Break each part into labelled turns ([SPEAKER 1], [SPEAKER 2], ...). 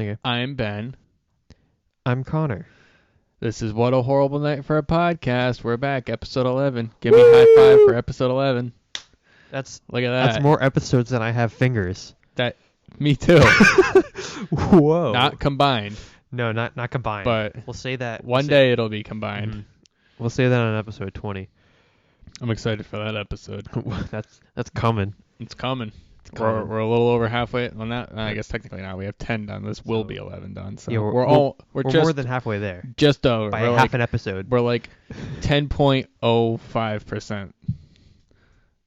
[SPEAKER 1] Okay.
[SPEAKER 2] I'm Ben.
[SPEAKER 1] I'm Connor.
[SPEAKER 2] This is What a Horrible Night for a Podcast. We're back, episode 11. Give me a high five for episode 11. Look at that.
[SPEAKER 1] That's more episodes than I have fingers.
[SPEAKER 2] Me too.
[SPEAKER 1] Whoa.
[SPEAKER 2] Not combined.
[SPEAKER 1] No, not combined.
[SPEAKER 2] But
[SPEAKER 1] we'll say that
[SPEAKER 2] one day it'll be combined.
[SPEAKER 1] Mm-hmm. We'll say that on episode 20.
[SPEAKER 2] I'm excited for that episode.
[SPEAKER 1] That's coming.
[SPEAKER 2] It's coming.
[SPEAKER 1] coming.
[SPEAKER 2] We're a little over halfway on that. I guess technically now we have 10 done. This will be 11 done. So
[SPEAKER 1] yeah,
[SPEAKER 2] we're just
[SPEAKER 1] more than halfway there.
[SPEAKER 2] Just over
[SPEAKER 1] by
[SPEAKER 2] we're
[SPEAKER 1] half an episode.
[SPEAKER 2] We're like 10.05%.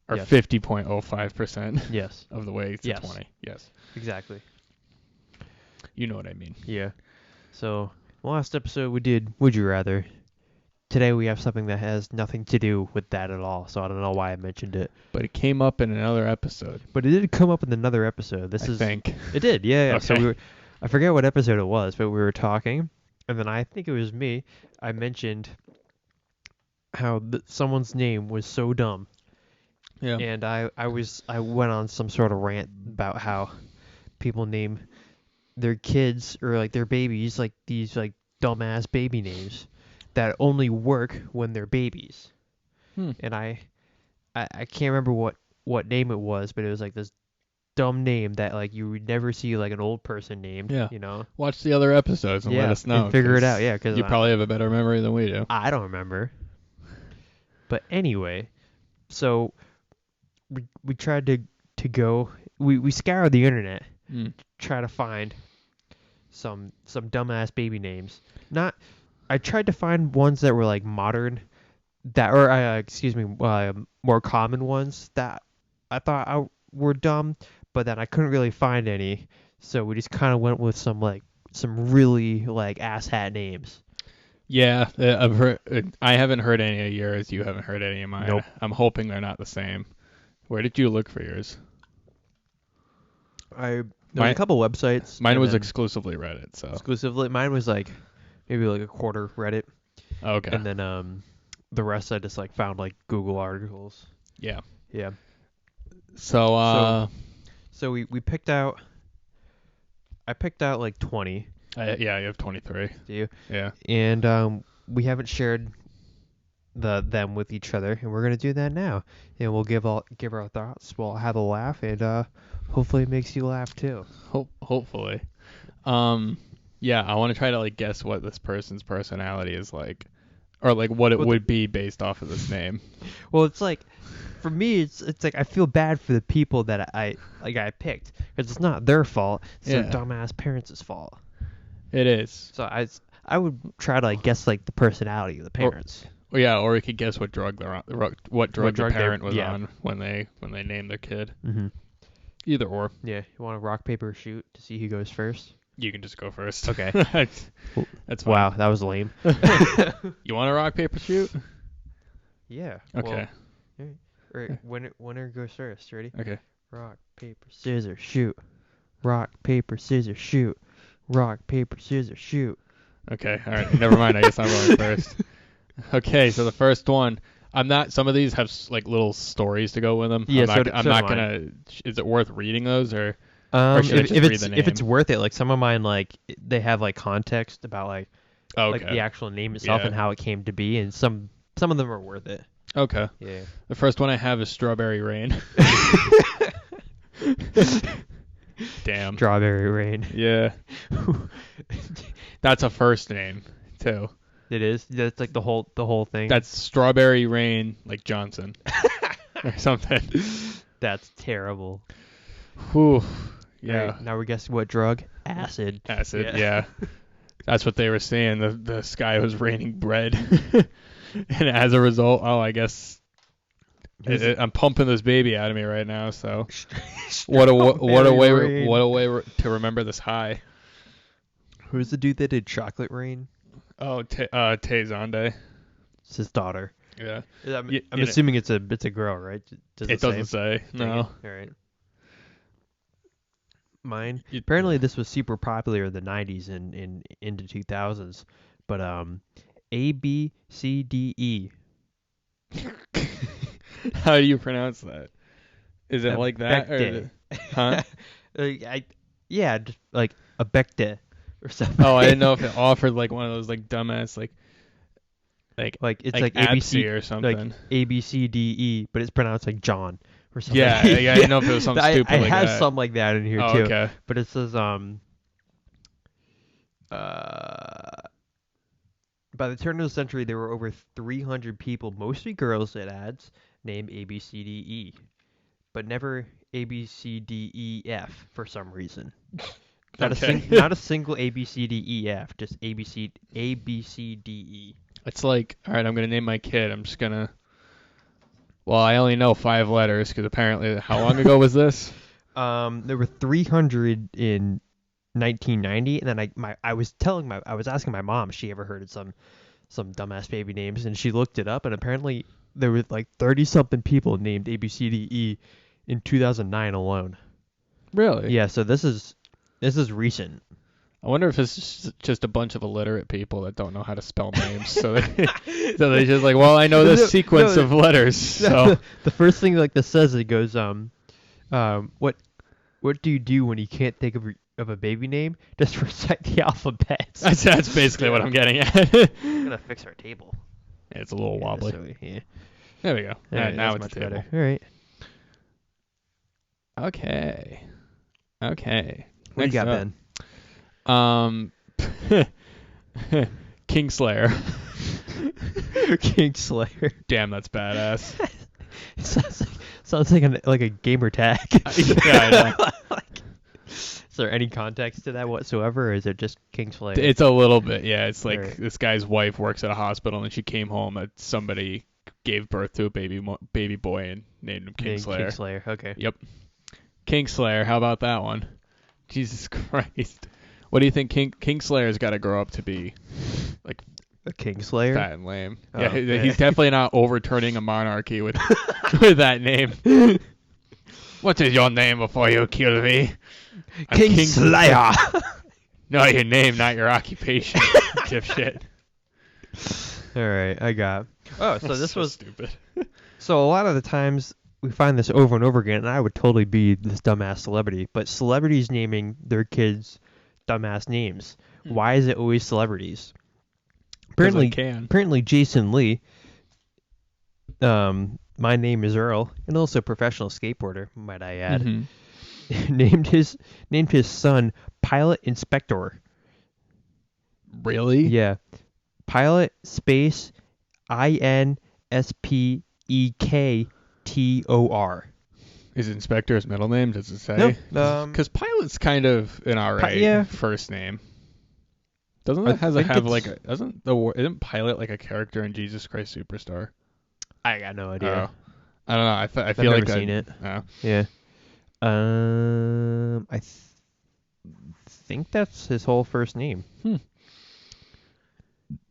[SPEAKER 2] Or
[SPEAKER 1] yes.
[SPEAKER 2] 50.05%
[SPEAKER 1] yes.
[SPEAKER 2] of the way to
[SPEAKER 1] yes.
[SPEAKER 2] 20. Yes.
[SPEAKER 1] Exactly.
[SPEAKER 2] You know what I mean.
[SPEAKER 1] Yeah. So, last episode we did Would You Rather. Today we have something that has nothing to do with that at all, so I don't know why I mentioned it.
[SPEAKER 2] But it came up in another episode.
[SPEAKER 1] But it did come up in another episode. I think. It did, yeah.
[SPEAKER 2] Okay.
[SPEAKER 1] So I forget what episode it was, but we were talking, and then I think it was me. I mentioned how someone's name was so dumb.
[SPEAKER 2] Yeah.
[SPEAKER 1] And I went on some sort of rant about how people name their kids or like their babies like these like dumbass baby names that only work when they're babies. And I can't remember what name it was, but it was like this dumb name that like you would never see like an old person named.
[SPEAKER 2] Yeah.
[SPEAKER 1] You know.
[SPEAKER 2] Watch the other episodes and let us know.
[SPEAKER 1] And figure it out. Yeah, because
[SPEAKER 2] you probably have a better memory than we do.
[SPEAKER 1] I don't remember. But anyway, so we tried to go. We scoured the internet, try to find some dumbass baby names. I tried to find ones that were like modern, more common ones that I thought were dumb, but then I couldn't really find any, so we just kind of went with some really like asshat names.
[SPEAKER 2] Yeah, I haven't heard any of yours. You haven't heard any of mine.
[SPEAKER 1] Nope.
[SPEAKER 2] I'm hoping they're not the same. Where did you look for yours?
[SPEAKER 1] There was a couple websites.
[SPEAKER 2] Mine was exclusively Reddit. So
[SPEAKER 1] exclusively, mine was like maybe like a quarter Reddit.
[SPEAKER 2] Okay.
[SPEAKER 1] And then the rest I just like found like Google articles.
[SPEAKER 2] Yeah.
[SPEAKER 1] Yeah.
[SPEAKER 2] So
[SPEAKER 1] we picked out. I picked out like 20.
[SPEAKER 2] Yeah, you have 23.
[SPEAKER 1] Do you?
[SPEAKER 2] Yeah.
[SPEAKER 1] And we haven't shared them with each other, and we're gonna do that now. And we'll give our thoughts. We'll have a laugh, and hopefully it makes you laugh too.
[SPEAKER 2] Hopefully. Yeah, I want to try to like guess what this person's personality is like, or like what it would be based off of this name.
[SPEAKER 1] Well, it's like, for me, it's like I feel bad for the people that I picked, because it's not their fault. It's their dumbass parents' fault.
[SPEAKER 2] It is.
[SPEAKER 1] So I would try to like guess like the personality of the parents.
[SPEAKER 2] Or we could guess what drug they're on, what drug the parent was on when they named their kid.
[SPEAKER 1] Mm-hmm.
[SPEAKER 2] Either or.
[SPEAKER 1] Yeah, you want to rock paper shoot to see who goes first?
[SPEAKER 2] You can just go first.
[SPEAKER 1] Okay.
[SPEAKER 2] That's fine.
[SPEAKER 1] Wow, that was lame.
[SPEAKER 2] You want to rock paper shoot?
[SPEAKER 1] Yeah.
[SPEAKER 2] Okay.
[SPEAKER 1] Well, all right. Winner goes first. Ready?
[SPEAKER 2] Okay.
[SPEAKER 1] Rock paper scissors shoot. Rock paper scissors shoot. Rock paper scissors shoot.
[SPEAKER 2] Okay. All right. Never mind. I guess I'm going first. Okay. So the first one. Some of these have like little stories to go with them.
[SPEAKER 1] Yeah.
[SPEAKER 2] I'm not gonna. Is it worth reading those or should I just read the name?
[SPEAKER 1] If it's worth it, like some of mine, like they have like context about like the actual name itself and how it came to be, and some of them are worth it.
[SPEAKER 2] Okay.
[SPEAKER 1] Yeah.
[SPEAKER 2] The first one I have is Strawberry Rain. Damn.
[SPEAKER 1] Strawberry Rain.
[SPEAKER 2] Yeah. That's a first name too.
[SPEAKER 1] It is. That's like the whole thing.
[SPEAKER 2] That's Strawberry Rain, like Johnson, or something.
[SPEAKER 1] That's terrible.
[SPEAKER 2] Whew. Yeah.
[SPEAKER 1] Right, now we're guessing what drug? Acid.
[SPEAKER 2] Acid. Yeah. That's what they were saying. The sky was raining bread, and as a result, I guess I'm pumping this baby out of me right now. So what a way to remember this high.
[SPEAKER 1] Who's the dude that did Chocolate Rain?
[SPEAKER 2] Oh, Tay Zonde.
[SPEAKER 1] It's his daughter.
[SPEAKER 2] Yeah.
[SPEAKER 1] I'm assuming it's a girl, right?
[SPEAKER 2] It doesn't say. No.
[SPEAKER 1] All right. Mine. Apparently, this was super popular in the 90s and into 2000s. But A B C D E.
[SPEAKER 2] How do you pronounce that? Is it like that? Or
[SPEAKER 1] huh? Yeah, just like a Becte. or something.
[SPEAKER 2] Oh, I didn't know if it offered like one of those like dumbass like
[SPEAKER 1] it's like
[SPEAKER 2] ABC
[SPEAKER 1] ABC
[SPEAKER 2] or something.
[SPEAKER 1] like ABCDE, but it's pronounced like John or something.
[SPEAKER 2] Yeah, I didn't know if it was something stupid
[SPEAKER 1] I
[SPEAKER 2] like
[SPEAKER 1] have
[SPEAKER 2] that.
[SPEAKER 1] some like that in here
[SPEAKER 2] Oh,
[SPEAKER 1] too.
[SPEAKER 2] okay.
[SPEAKER 1] But it says by the turn of the century, there were over 300 people, mostly girls, it adds, named ABCDE, but never ABCDEF for some reason. Not a single ABCDEF, just ABCDE.
[SPEAKER 2] It's like, all right, I'm gonna name my kid. I'm just gonna. Well, I only know 5 letters because apparently, how long ago was this?
[SPEAKER 1] There were 300 in 1990, and then I was asking my mom if she ever heard of some dumbass baby names, and she looked it up, and apparently there were like 30 something people named ABCDE in 2009 alone.
[SPEAKER 2] Really?
[SPEAKER 1] Yeah, so this is recent.
[SPEAKER 2] I wonder if it's just a bunch of illiterate people that don't know how to spell names, so they just like, well, I know this sequence of letters. So
[SPEAKER 1] the first thing like this says, it goes what do you do when you can't think of a baby name? Just recite the alphabet.
[SPEAKER 2] That's basically what I'm getting at.
[SPEAKER 1] I'm gonna fix our table.
[SPEAKER 2] Yeah, it's a little wobbly.
[SPEAKER 1] Yeah.
[SPEAKER 2] There we go.
[SPEAKER 1] All right,
[SPEAKER 2] now it's
[SPEAKER 1] much
[SPEAKER 2] better.
[SPEAKER 1] All right.
[SPEAKER 2] Okay.
[SPEAKER 1] What
[SPEAKER 2] Next
[SPEAKER 1] you got,
[SPEAKER 2] up.
[SPEAKER 1] Ben?
[SPEAKER 2] Kingslayer.
[SPEAKER 1] Kingslayer.
[SPEAKER 2] Damn, that's badass.
[SPEAKER 1] It sounds like a gamer tag.
[SPEAKER 2] Yeah, I know.
[SPEAKER 1] Is there any context to that whatsoever, or is it just Kingslayer?
[SPEAKER 2] It's a little bit, yeah. It's like
[SPEAKER 1] Right.
[SPEAKER 2] this guy's wife works at a hospital, and she came home and somebody gave birth to a baby boy and named him Kingslayer.
[SPEAKER 1] Kingslayer. Okay.
[SPEAKER 2] Yep. Kingslayer. How about that one? Jesus Christ. What do you think Kingslayer's got to grow up to be? Like
[SPEAKER 1] a Kingslayer?
[SPEAKER 2] fat and lame.
[SPEAKER 1] Oh,
[SPEAKER 2] yeah,
[SPEAKER 1] okay.
[SPEAKER 2] He's definitely not overturning a monarchy with with that name. What is your name before you kill me?
[SPEAKER 1] Kingslayer.
[SPEAKER 2] No, your name, not your occupation. Dipshit.
[SPEAKER 1] All right, I got. Oh, so this was
[SPEAKER 2] stupid.
[SPEAKER 1] So a lot of the times we find this over and over again, and I would totally be this dumbass celebrity, but celebrities naming their kids dumbass names. Why is it always celebrities? Apparently Jason Lee, my name is Earl, and also professional skateboarder, might I add, named his son Pilot Inspector.
[SPEAKER 2] Really?
[SPEAKER 1] Yeah. Pilot space INSPEKTOR.
[SPEAKER 2] Is Inspector his middle name? Does it say?
[SPEAKER 1] No.
[SPEAKER 2] Because Pilot's kind of an alright first name. Doesn't it isn't Pilot like a character in Jesus Christ Superstar?
[SPEAKER 1] I got no idea.
[SPEAKER 2] I don't know. I
[SPEAKER 1] I've
[SPEAKER 2] feel
[SPEAKER 1] never
[SPEAKER 2] like
[SPEAKER 1] seen it.
[SPEAKER 2] Oh.
[SPEAKER 1] Yeah. I think that's his whole first name.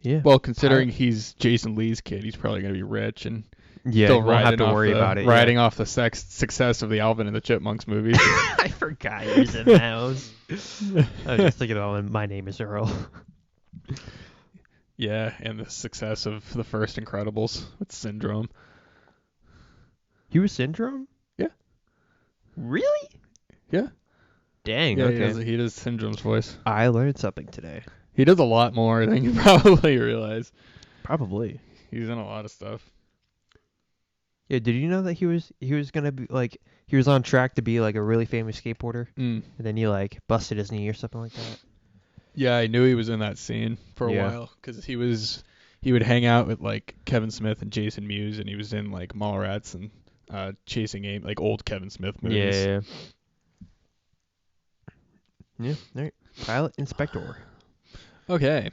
[SPEAKER 1] Yeah.
[SPEAKER 2] Well, considering he's Jason Lee's kid, he's probably gonna be rich and
[SPEAKER 1] still won't have to worry about it.
[SPEAKER 2] Riding off the success of the Alvin and the Chipmunks movies.
[SPEAKER 1] I forgot he was in that. I was just thinking about My Name is Earl.
[SPEAKER 2] Yeah, and the success of the first Incredibles with Syndrome.
[SPEAKER 1] He was Syndrome?
[SPEAKER 2] Yeah.
[SPEAKER 1] Really?
[SPEAKER 2] Yeah.
[SPEAKER 1] Dang,
[SPEAKER 2] yeah,
[SPEAKER 1] okay.
[SPEAKER 2] He does Syndrome's voice.
[SPEAKER 1] I learned something today.
[SPEAKER 2] He does a lot more than you probably realize.
[SPEAKER 1] Probably.
[SPEAKER 2] He's in a lot of stuff.
[SPEAKER 1] Yeah, did you know that he was gonna be he was on track to be like a really famous skateboarder? And then he busted his knee or something like that?
[SPEAKER 2] Yeah, I knew he was in that scene for a while because he would hang out with Kevin Smith and Jason Mewes, and he was in Mallrats and Chasing Amy, old Kevin Smith movies.
[SPEAKER 1] Yeah. Yeah. All right. Pilot Inspector.
[SPEAKER 2] Okay.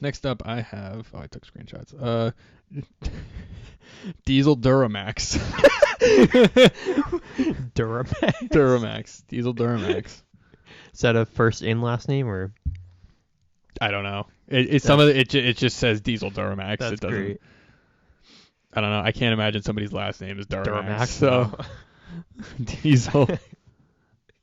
[SPEAKER 2] Next up, I have. Oh, I took screenshots. Diesel Duramax. Duramax. Diesel Duramax.
[SPEAKER 1] Is that a first and last name or?
[SPEAKER 2] I don't know. It just says Diesel Duramax.
[SPEAKER 1] That's
[SPEAKER 2] it doesn't.
[SPEAKER 1] Great.
[SPEAKER 2] I don't know. I can't imagine somebody's last name is Duramax.
[SPEAKER 1] So
[SPEAKER 2] Diesel.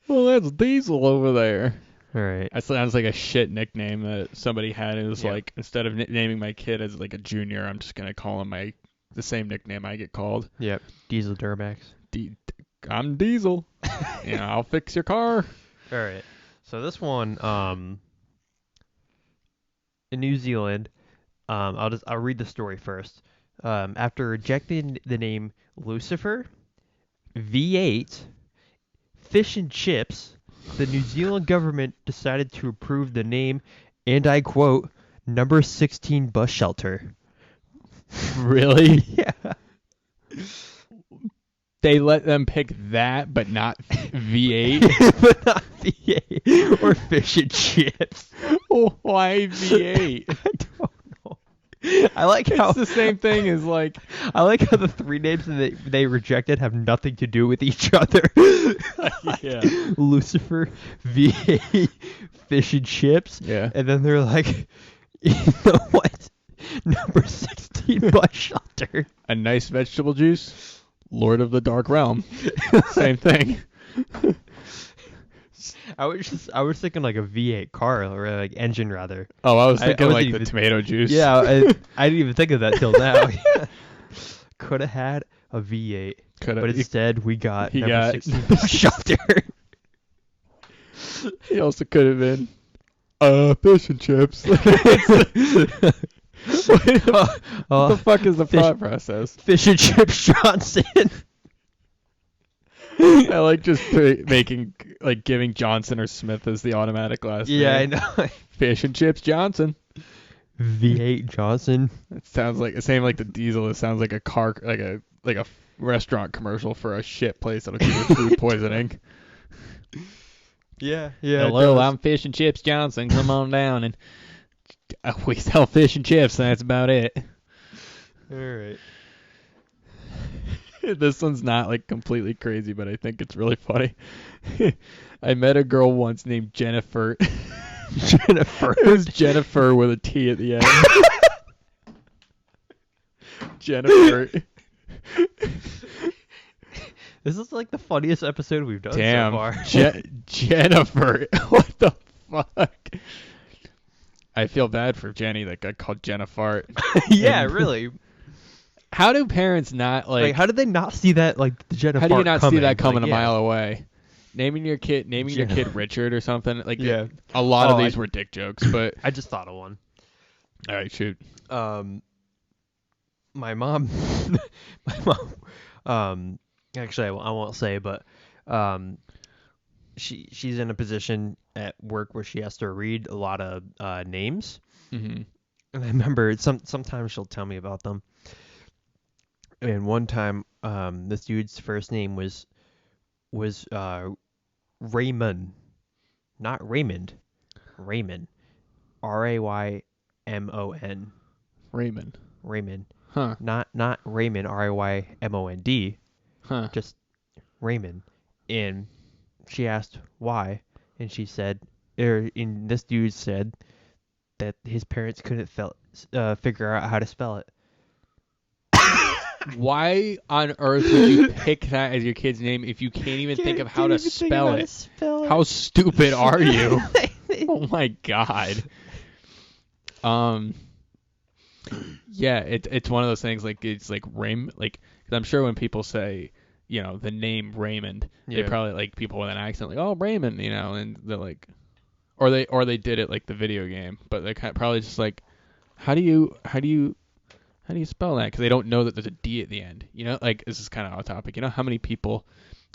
[SPEAKER 2] Well, that's Diesel over there.
[SPEAKER 1] All right.
[SPEAKER 2] That sounds like a shit nickname that somebody had. It was instead of naming my kid as a junior, I'm just gonna call him the same nickname I get called.
[SPEAKER 1] Yep. Diesel Duramax.
[SPEAKER 2] I'm Diesel. I'll fix your car.
[SPEAKER 1] All right. So this one, in New Zealand, I'll read the story first. After rejecting the name Lucifer, V8, fish and chips, the New Zealand government decided to approve the name, and I quote, number 16 bus shelter.
[SPEAKER 2] Really?
[SPEAKER 1] Yeah.
[SPEAKER 2] They let them pick that, but not V8.
[SPEAKER 1] But not V8 or fish and chips.
[SPEAKER 2] Why V8?
[SPEAKER 1] I don't know. I like how
[SPEAKER 2] It's the same thing as like.
[SPEAKER 1] I like how the three names that they rejected have nothing to do with each other.
[SPEAKER 2] Yeah.
[SPEAKER 1] Lucifer, V8, fish and chips.
[SPEAKER 2] Yeah.
[SPEAKER 1] And then they're like, you know what? Number 16 bus shelter.
[SPEAKER 2] A nice vegetable juice. Lord of the Dark Realm. Same thing.
[SPEAKER 1] I was thinking like a V8 car or like engine rather.
[SPEAKER 2] Oh, I was thinking
[SPEAKER 1] wasn't
[SPEAKER 2] like the
[SPEAKER 1] even-
[SPEAKER 2] tomato juice.
[SPEAKER 1] Yeah, I didn't even think of that till now. Could have had a V8,
[SPEAKER 2] Could
[SPEAKER 1] but instead we got
[SPEAKER 2] he
[SPEAKER 1] number
[SPEAKER 2] got
[SPEAKER 1] 16 bus shelter.
[SPEAKER 2] He also could have been fish and chips. What the fuck is the thought process?
[SPEAKER 1] Fish and Chips Johnson.
[SPEAKER 2] I like just giving Johnson or Smith as the automatic last name.
[SPEAKER 1] Yeah, I know.
[SPEAKER 2] Fish and Chips Johnson.
[SPEAKER 1] V8 Johnson.
[SPEAKER 2] It sounds like the same like the diesel. It sounds like a car, like a restaurant commercial for a shit place that'll give you food poisoning.
[SPEAKER 1] Yeah, yeah.
[SPEAKER 2] Hello, I'm Fish and Chips Johnson. Come on down and we sell fish and chips. And that's about it.
[SPEAKER 1] All right.
[SPEAKER 2] This one's not like completely crazy, but I think it's really funny. I met a girl once named Jennifer.
[SPEAKER 1] Jennifer.
[SPEAKER 2] It was Jennifer with a T at the end. Jennifer.
[SPEAKER 1] This is like the funniest episode we've done
[SPEAKER 2] Damn.
[SPEAKER 1] so far.
[SPEAKER 2] Jennifer. What the fuck? I feel bad for Jenny that got called Jennifer.
[SPEAKER 1] Yeah,
[SPEAKER 2] And-
[SPEAKER 1] really.
[SPEAKER 2] How do parents not
[SPEAKER 1] Like, how did they not see that? Like the Jennifer.
[SPEAKER 2] How do you not see that coming
[SPEAKER 1] like,
[SPEAKER 2] a mile away? Naming your kid Richard or something like
[SPEAKER 1] Yeah.
[SPEAKER 2] A lot of
[SPEAKER 1] Oh,
[SPEAKER 2] these were dick jokes, but
[SPEAKER 1] I just thought of one.
[SPEAKER 2] all right, shoot.
[SPEAKER 1] My mom, actually, I won't say, but, she's in a position at work where she has to read a lot of names,
[SPEAKER 2] Mm-hmm.
[SPEAKER 1] and I remember sometimes she'll tell me about them. And one time, this dude's first name was Raymond, not Raymond, Raymond, Raymon.
[SPEAKER 2] Raymond.
[SPEAKER 1] Raymond.
[SPEAKER 2] Huh.
[SPEAKER 1] Not Raymond, Raymond,
[SPEAKER 2] Huh.
[SPEAKER 1] just Raymond. And she asked why, and she said, this dude said that his parents couldn't figure out how to spell it.
[SPEAKER 2] Why on earth would you pick that as your kid's name if you can't even think of how to spell it? How stupid are you? Oh my god. Yeah, it's one of those things like it's like like 'cause I'm sure when people say, you know, the name Raymond, they
[SPEAKER 1] Yeah.
[SPEAKER 2] probably like people with an accent like, oh Raymond, you know, and they're like, or they did it like the video game, but they're probably just like, how do you spell that? Because they don't know that there's a D at the end. You know, like this is kind of off topic. You know how many people,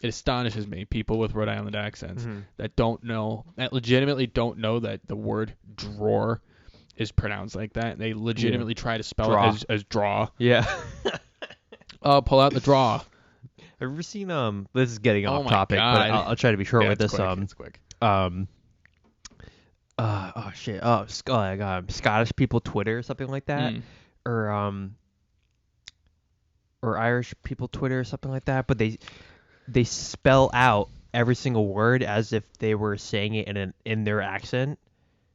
[SPEAKER 2] it astonishes me, people with Rhode Island accents that legitimately don't know that the word drawer is pronounced like that. They legitimately try to spell it as draw.
[SPEAKER 1] Yeah.
[SPEAKER 2] Pull out the draw.
[SPEAKER 1] Have you ever seen this is getting
[SPEAKER 2] Oh
[SPEAKER 1] off
[SPEAKER 2] my
[SPEAKER 1] topic,
[SPEAKER 2] God.
[SPEAKER 1] but I'll try to be short with
[SPEAKER 2] it's
[SPEAKER 1] this.
[SPEAKER 2] quick. It's quick.
[SPEAKER 1] Oh shit. Oh, Scottish people Twitter or something like that, or Irish people Twitter or something like that. But they spell out every single word as if they were saying it in their accent.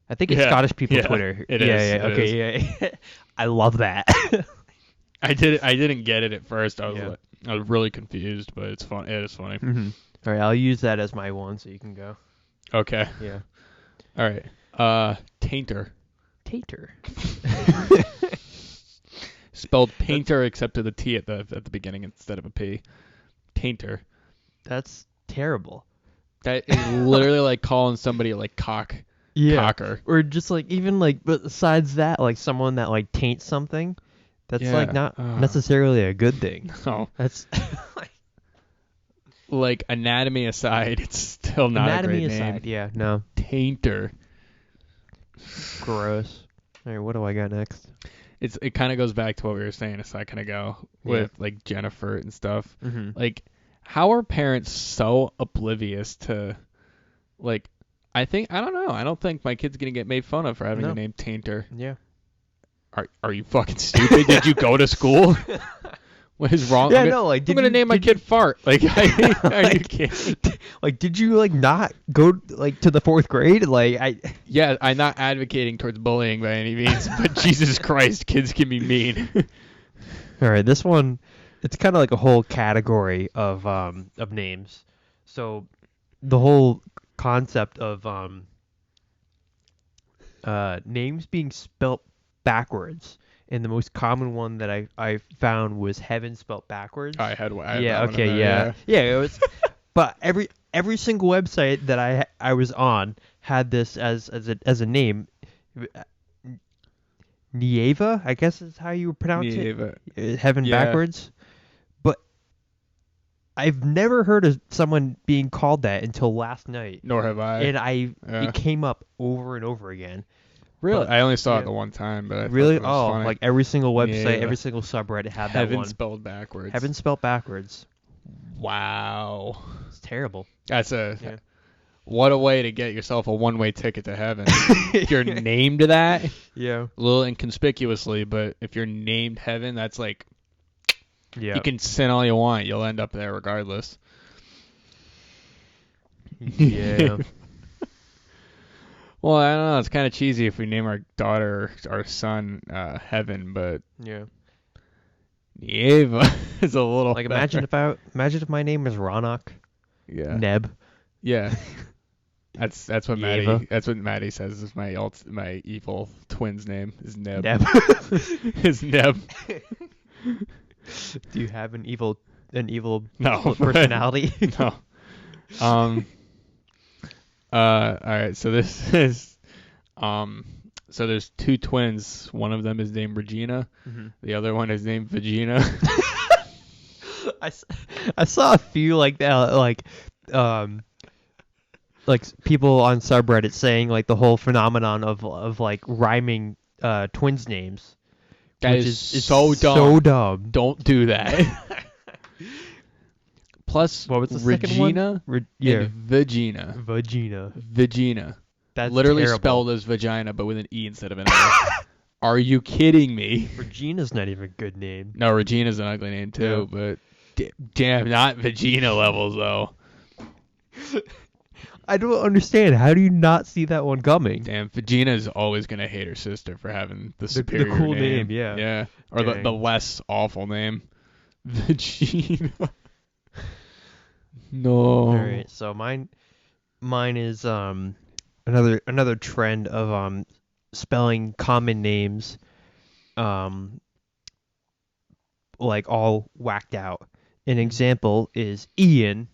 [SPEAKER 1] I think it's Scottish people Twitter.
[SPEAKER 2] It
[SPEAKER 1] yeah,
[SPEAKER 2] is.
[SPEAKER 1] yeah,
[SPEAKER 2] It
[SPEAKER 1] okay,
[SPEAKER 2] is.
[SPEAKER 1] yeah. I love that.
[SPEAKER 2] I didn't get it at first. I was really confused, but it's fun. It is funny.
[SPEAKER 1] Mm-hmm. All right, I'll use that as my one, so you can go.
[SPEAKER 2] Okay.
[SPEAKER 1] Yeah.
[SPEAKER 2] All right. Tainter.
[SPEAKER 1] Tater.
[SPEAKER 2] Spelled painter except to the T at the beginning instead of a P. Tainter.
[SPEAKER 1] That's terrible.
[SPEAKER 2] That is literally like calling somebody like cock. cocker.
[SPEAKER 1] Or just like even like besides that, like someone that like taints something, that's like not necessarily a good thing.
[SPEAKER 2] No.
[SPEAKER 1] That's
[SPEAKER 2] like anatomy aside, it's still not
[SPEAKER 1] anatomy
[SPEAKER 2] a great
[SPEAKER 1] aside.
[SPEAKER 2] name.
[SPEAKER 1] Yeah, no.
[SPEAKER 2] Tainter.
[SPEAKER 1] Gross. All right, what do I got next?
[SPEAKER 2] It kind of goes back to what we were saying a second ago with like Jennifer and stuff.
[SPEAKER 1] Mm-hmm.
[SPEAKER 2] Like, how are parents so oblivious to, like, I don't know. I don't think my kid's gonna get made fun of for having the name Tainter.
[SPEAKER 1] Yeah.
[SPEAKER 2] Are you fucking stupid? Did you go to school? What is wrong?
[SPEAKER 1] Yeah,
[SPEAKER 2] I'm gonna name my kid Fart. Like, are you kidding?
[SPEAKER 1] Like, did you like not go like to the 4th grade? Like,
[SPEAKER 2] Yeah, I'm not advocating towards bullying by any means, but Jesus Christ, kids can be mean.
[SPEAKER 1] All right, this one, it's kind of like a whole category of names. So, the whole concept of names being spelt backwards. And the most common one that I found was heaven spelt backwards.
[SPEAKER 2] I had one.
[SPEAKER 1] Yeah. Okay. Yeah. It was, but every single website that I was on had this as a name. Nieva, I guess is how you pronounce it. Heaven backwards. But I've never heard of someone being called that until last night.
[SPEAKER 2] Nor have I.
[SPEAKER 1] And it came up over and over again.
[SPEAKER 2] Really?
[SPEAKER 1] But,
[SPEAKER 2] I only saw it the one time, but I
[SPEAKER 1] really?
[SPEAKER 2] It was funny.
[SPEAKER 1] Like every single website, every single subreddit had that one.
[SPEAKER 2] Heaven spelled backwards.
[SPEAKER 1] Heaven spelled backwards.
[SPEAKER 2] Wow.
[SPEAKER 1] It's terrible.
[SPEAKER 2] That's what a way to get yourself a one-way ticket to heaven. If you're named that,
[SPEAKER 1] yeah,
[SPEAKER 2] a little inconspicuously, but if you're named heaven, that's like, you can sin all you want, you'll end up there regardless.
[SPEAKER 1] Yeah.
[SPEAKER 2] Well, I don't know. It's kind of cheesy if we name our daughter or our son Heaven, but
[SPEAKER 1] yeah,
[SPEAKER 2] Nieva is a little
[SPEAKER 1] like
[SPEAKER 2] better.
[SPEAKER 1] imagine if my name was Ronak.
[SPEAKER 2] Yeah.
[SPEAKER 1] Neb.
[SPEAKER 2] Yeah. That's what
[SPEAKER 1] Nieva.
[SPEAKER 2] Maddie says is my evil twin's name is Neb.
[SPEAKER 1] Neb.
[SPEAKER 2] Is Neb.
[SPEAKER 1] Do you have an evil
[SPEAKER 2] No
[SPEAKER 1] personality?
[SPEAKER 2] No. All right, so this is so there's 2 twins. One of them is named Regina.
[SPEAKER 1] Mm-hmm.
[SPEAKER 2] The other one is named Vagina.
[SPEAKER 1] I saw a few like that, like people on subreddit saying like the whole phenomenon of like rhyming twins names.
[SPEAKER 2] That
[SPEAKER 1] which
[SPEAKER 2] is so dumb.
[SPEAKER 1] So dumb.
[SPEAKER 2] Don't do that. Plus,
[SPEAKER 1] what was the
[SPEAKER 2] Regina
[SPEAKER 1] second one?
[SPEAKER 2] and Vagina.
[SPEAKER 1] Vagina. That's
[SPEAKER 2] literally
[SPEAKER 1] terrible.
[SPEAKER 2] spelled as vagina, but with an E instead of an I. Are you kidding me?
[SPEAKER 1] Regina's not even a good name.
[SPEAKER 2] No, Regina's an ugly name too, but damn, not Vagina levels though.
[SPEAKER 1] I don't understand. How do you not see that one coming?
[SPEAKER 2] Damn, Vagina's always gonna hate her sister for having the superior
[SPEAKER 1] cool name. Yeah.
[SPEAKER 2] Yeah, or the less awful name, Vagina. No.
[SPEAKER 1] All right, so mine is another trend of spelling common names like all whacked out. An example is Ian,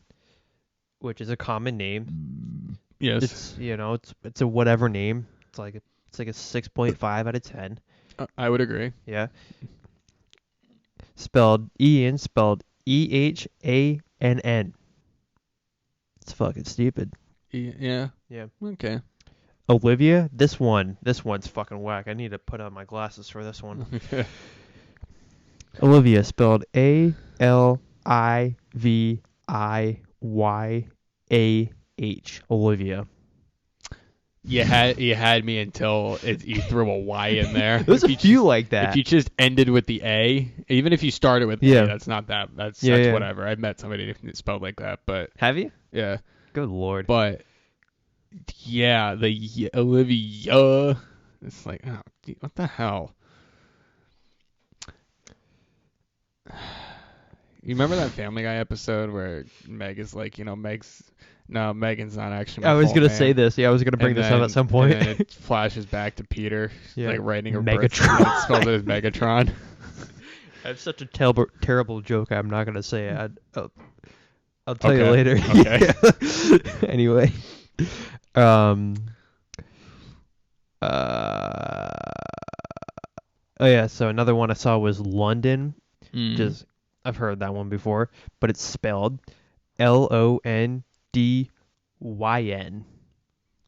[SPEAKER 1] which is a common name.
[SPEAKER 2] Yes.
[SPEAKER 1] It's a whatever name. It's like a 6.5 out of 10.
[SPEAKER 2] I would agree.
[SPEAKER 1] Yeah. Spelled Ian, spelled EHANN. It's fucking stupid.
[SPEAKER 2] Yeah.
[SPEAKER 1] Yeah.
[SPEAKER 2] Okay.
[SPEAKER 1] Olivia, this one's fucking whack. I need to put on my glasses for this one. Olivia, spelled ALIVIYAH. Olivia.
[SPEAKER 2] You had me until you threw a Y in there.
[SPEAKER 1] There's a few like that.
[SPEAKER 2] If you just ended with the A, even if you started with A, that's not that. That's whatever. I've met somebody spelled like that, but
[SPEAKER 1] have you?
[SPEAKER 2] Yeah.
[SPEAKER 1] Good lord.
[SPEAKER 2] But yeah, the Olivia. It's like, oh, what the hell? You remember that Family Guy episode where Meg is like, Megan's not actually my
[SPEAKER 1] I was
[SPEAKER 2] full
[SPEAKER 1] going to
[SPEAKER 2] name.
[SPEAKER 1] say this. Yeah, I was going to bring this up at some point.
[SPEAKER 2] And then it flashes back to Peter, like writing a
[SPEAKER 1] Megatron.
[SPEAKER 2] spelled it as Megatron.
[SPEAKER 1] I have such a terrible joke. I'm not going to say it. I'll tell you later.
[SPEAKER 2] Okay.
[SPEAKER 1] Anyway. Oh yeah, so another one I saw was London.
[SPEAKER 2] Mm.
[SPEAKER 1] Just I've heard that one before, but it's spelled Londyn.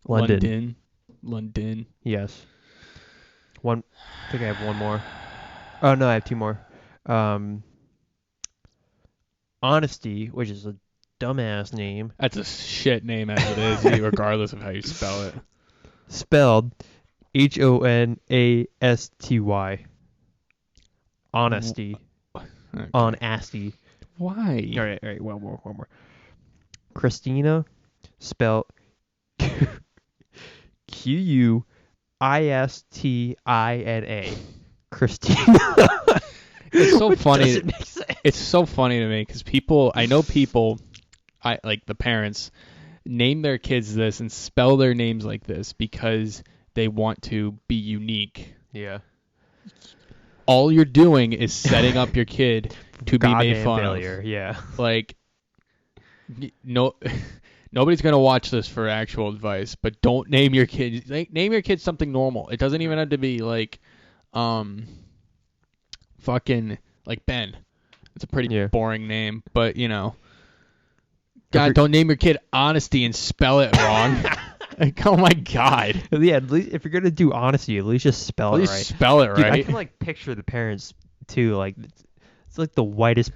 [SPEAKER 1] London.
[SPEAKER 2] London.
[SPEAKER 1] Yes. One. I think I have one more. Oh no, I have two more. Honesty, which is a dumbass name,
[SPEAKER 2] That's a shit name as it is, regardless of how you spell it.
[SPEAKER 1] spelled Honasty. Honesty.
[SPEAKER 2] Okay.
[SPEAKER 1] Honesty.
[SPEAKER 2] Why?
[SPEAKER 1] All right. One more. Christina, spelled Quistina. Christina.
[SPEAKER 2] It's so
[SPEAKER 1] Which
[SPEAKER 2] funny.
[SPEAKER 1] doesn't make sense.
[SPEAKER 2] It's so funny to me because I know people, like the parents, name their kids this and spell their names like this because they want to be unique.
[SPEAKER 1] Yeah.
[SPEAKER 2] All you're doing is setting up your kid to be made fun
[SPEAKER 1] failure.
[SPEAKER 2] of.
[SPEAKER 1] Yeah.
[SPEAKER 2] Like, no, nobody's gonna watch this for actual advice, but don't name your kid. Name your kid something normal. It doesn't even have to be like, fucking like Ben. It's a pretty boring name, but God, don't name your kid Honesty and spell it wrong. Like, oh my God.
[SPEAKER 1] Yeah, at least if you're gonna do honesty, at least just spell
[SPEAKER 2] At
[SPEAKER 1] it
[SPEAKER 2] least
[SPEAKER 1] right.
[SPEAKER 2] spell it
[SPEAKER 1] Dude,
[SPEAKER 2] right.
[SPEAKER 1] I can like picture the parents too. Like it's like the whitest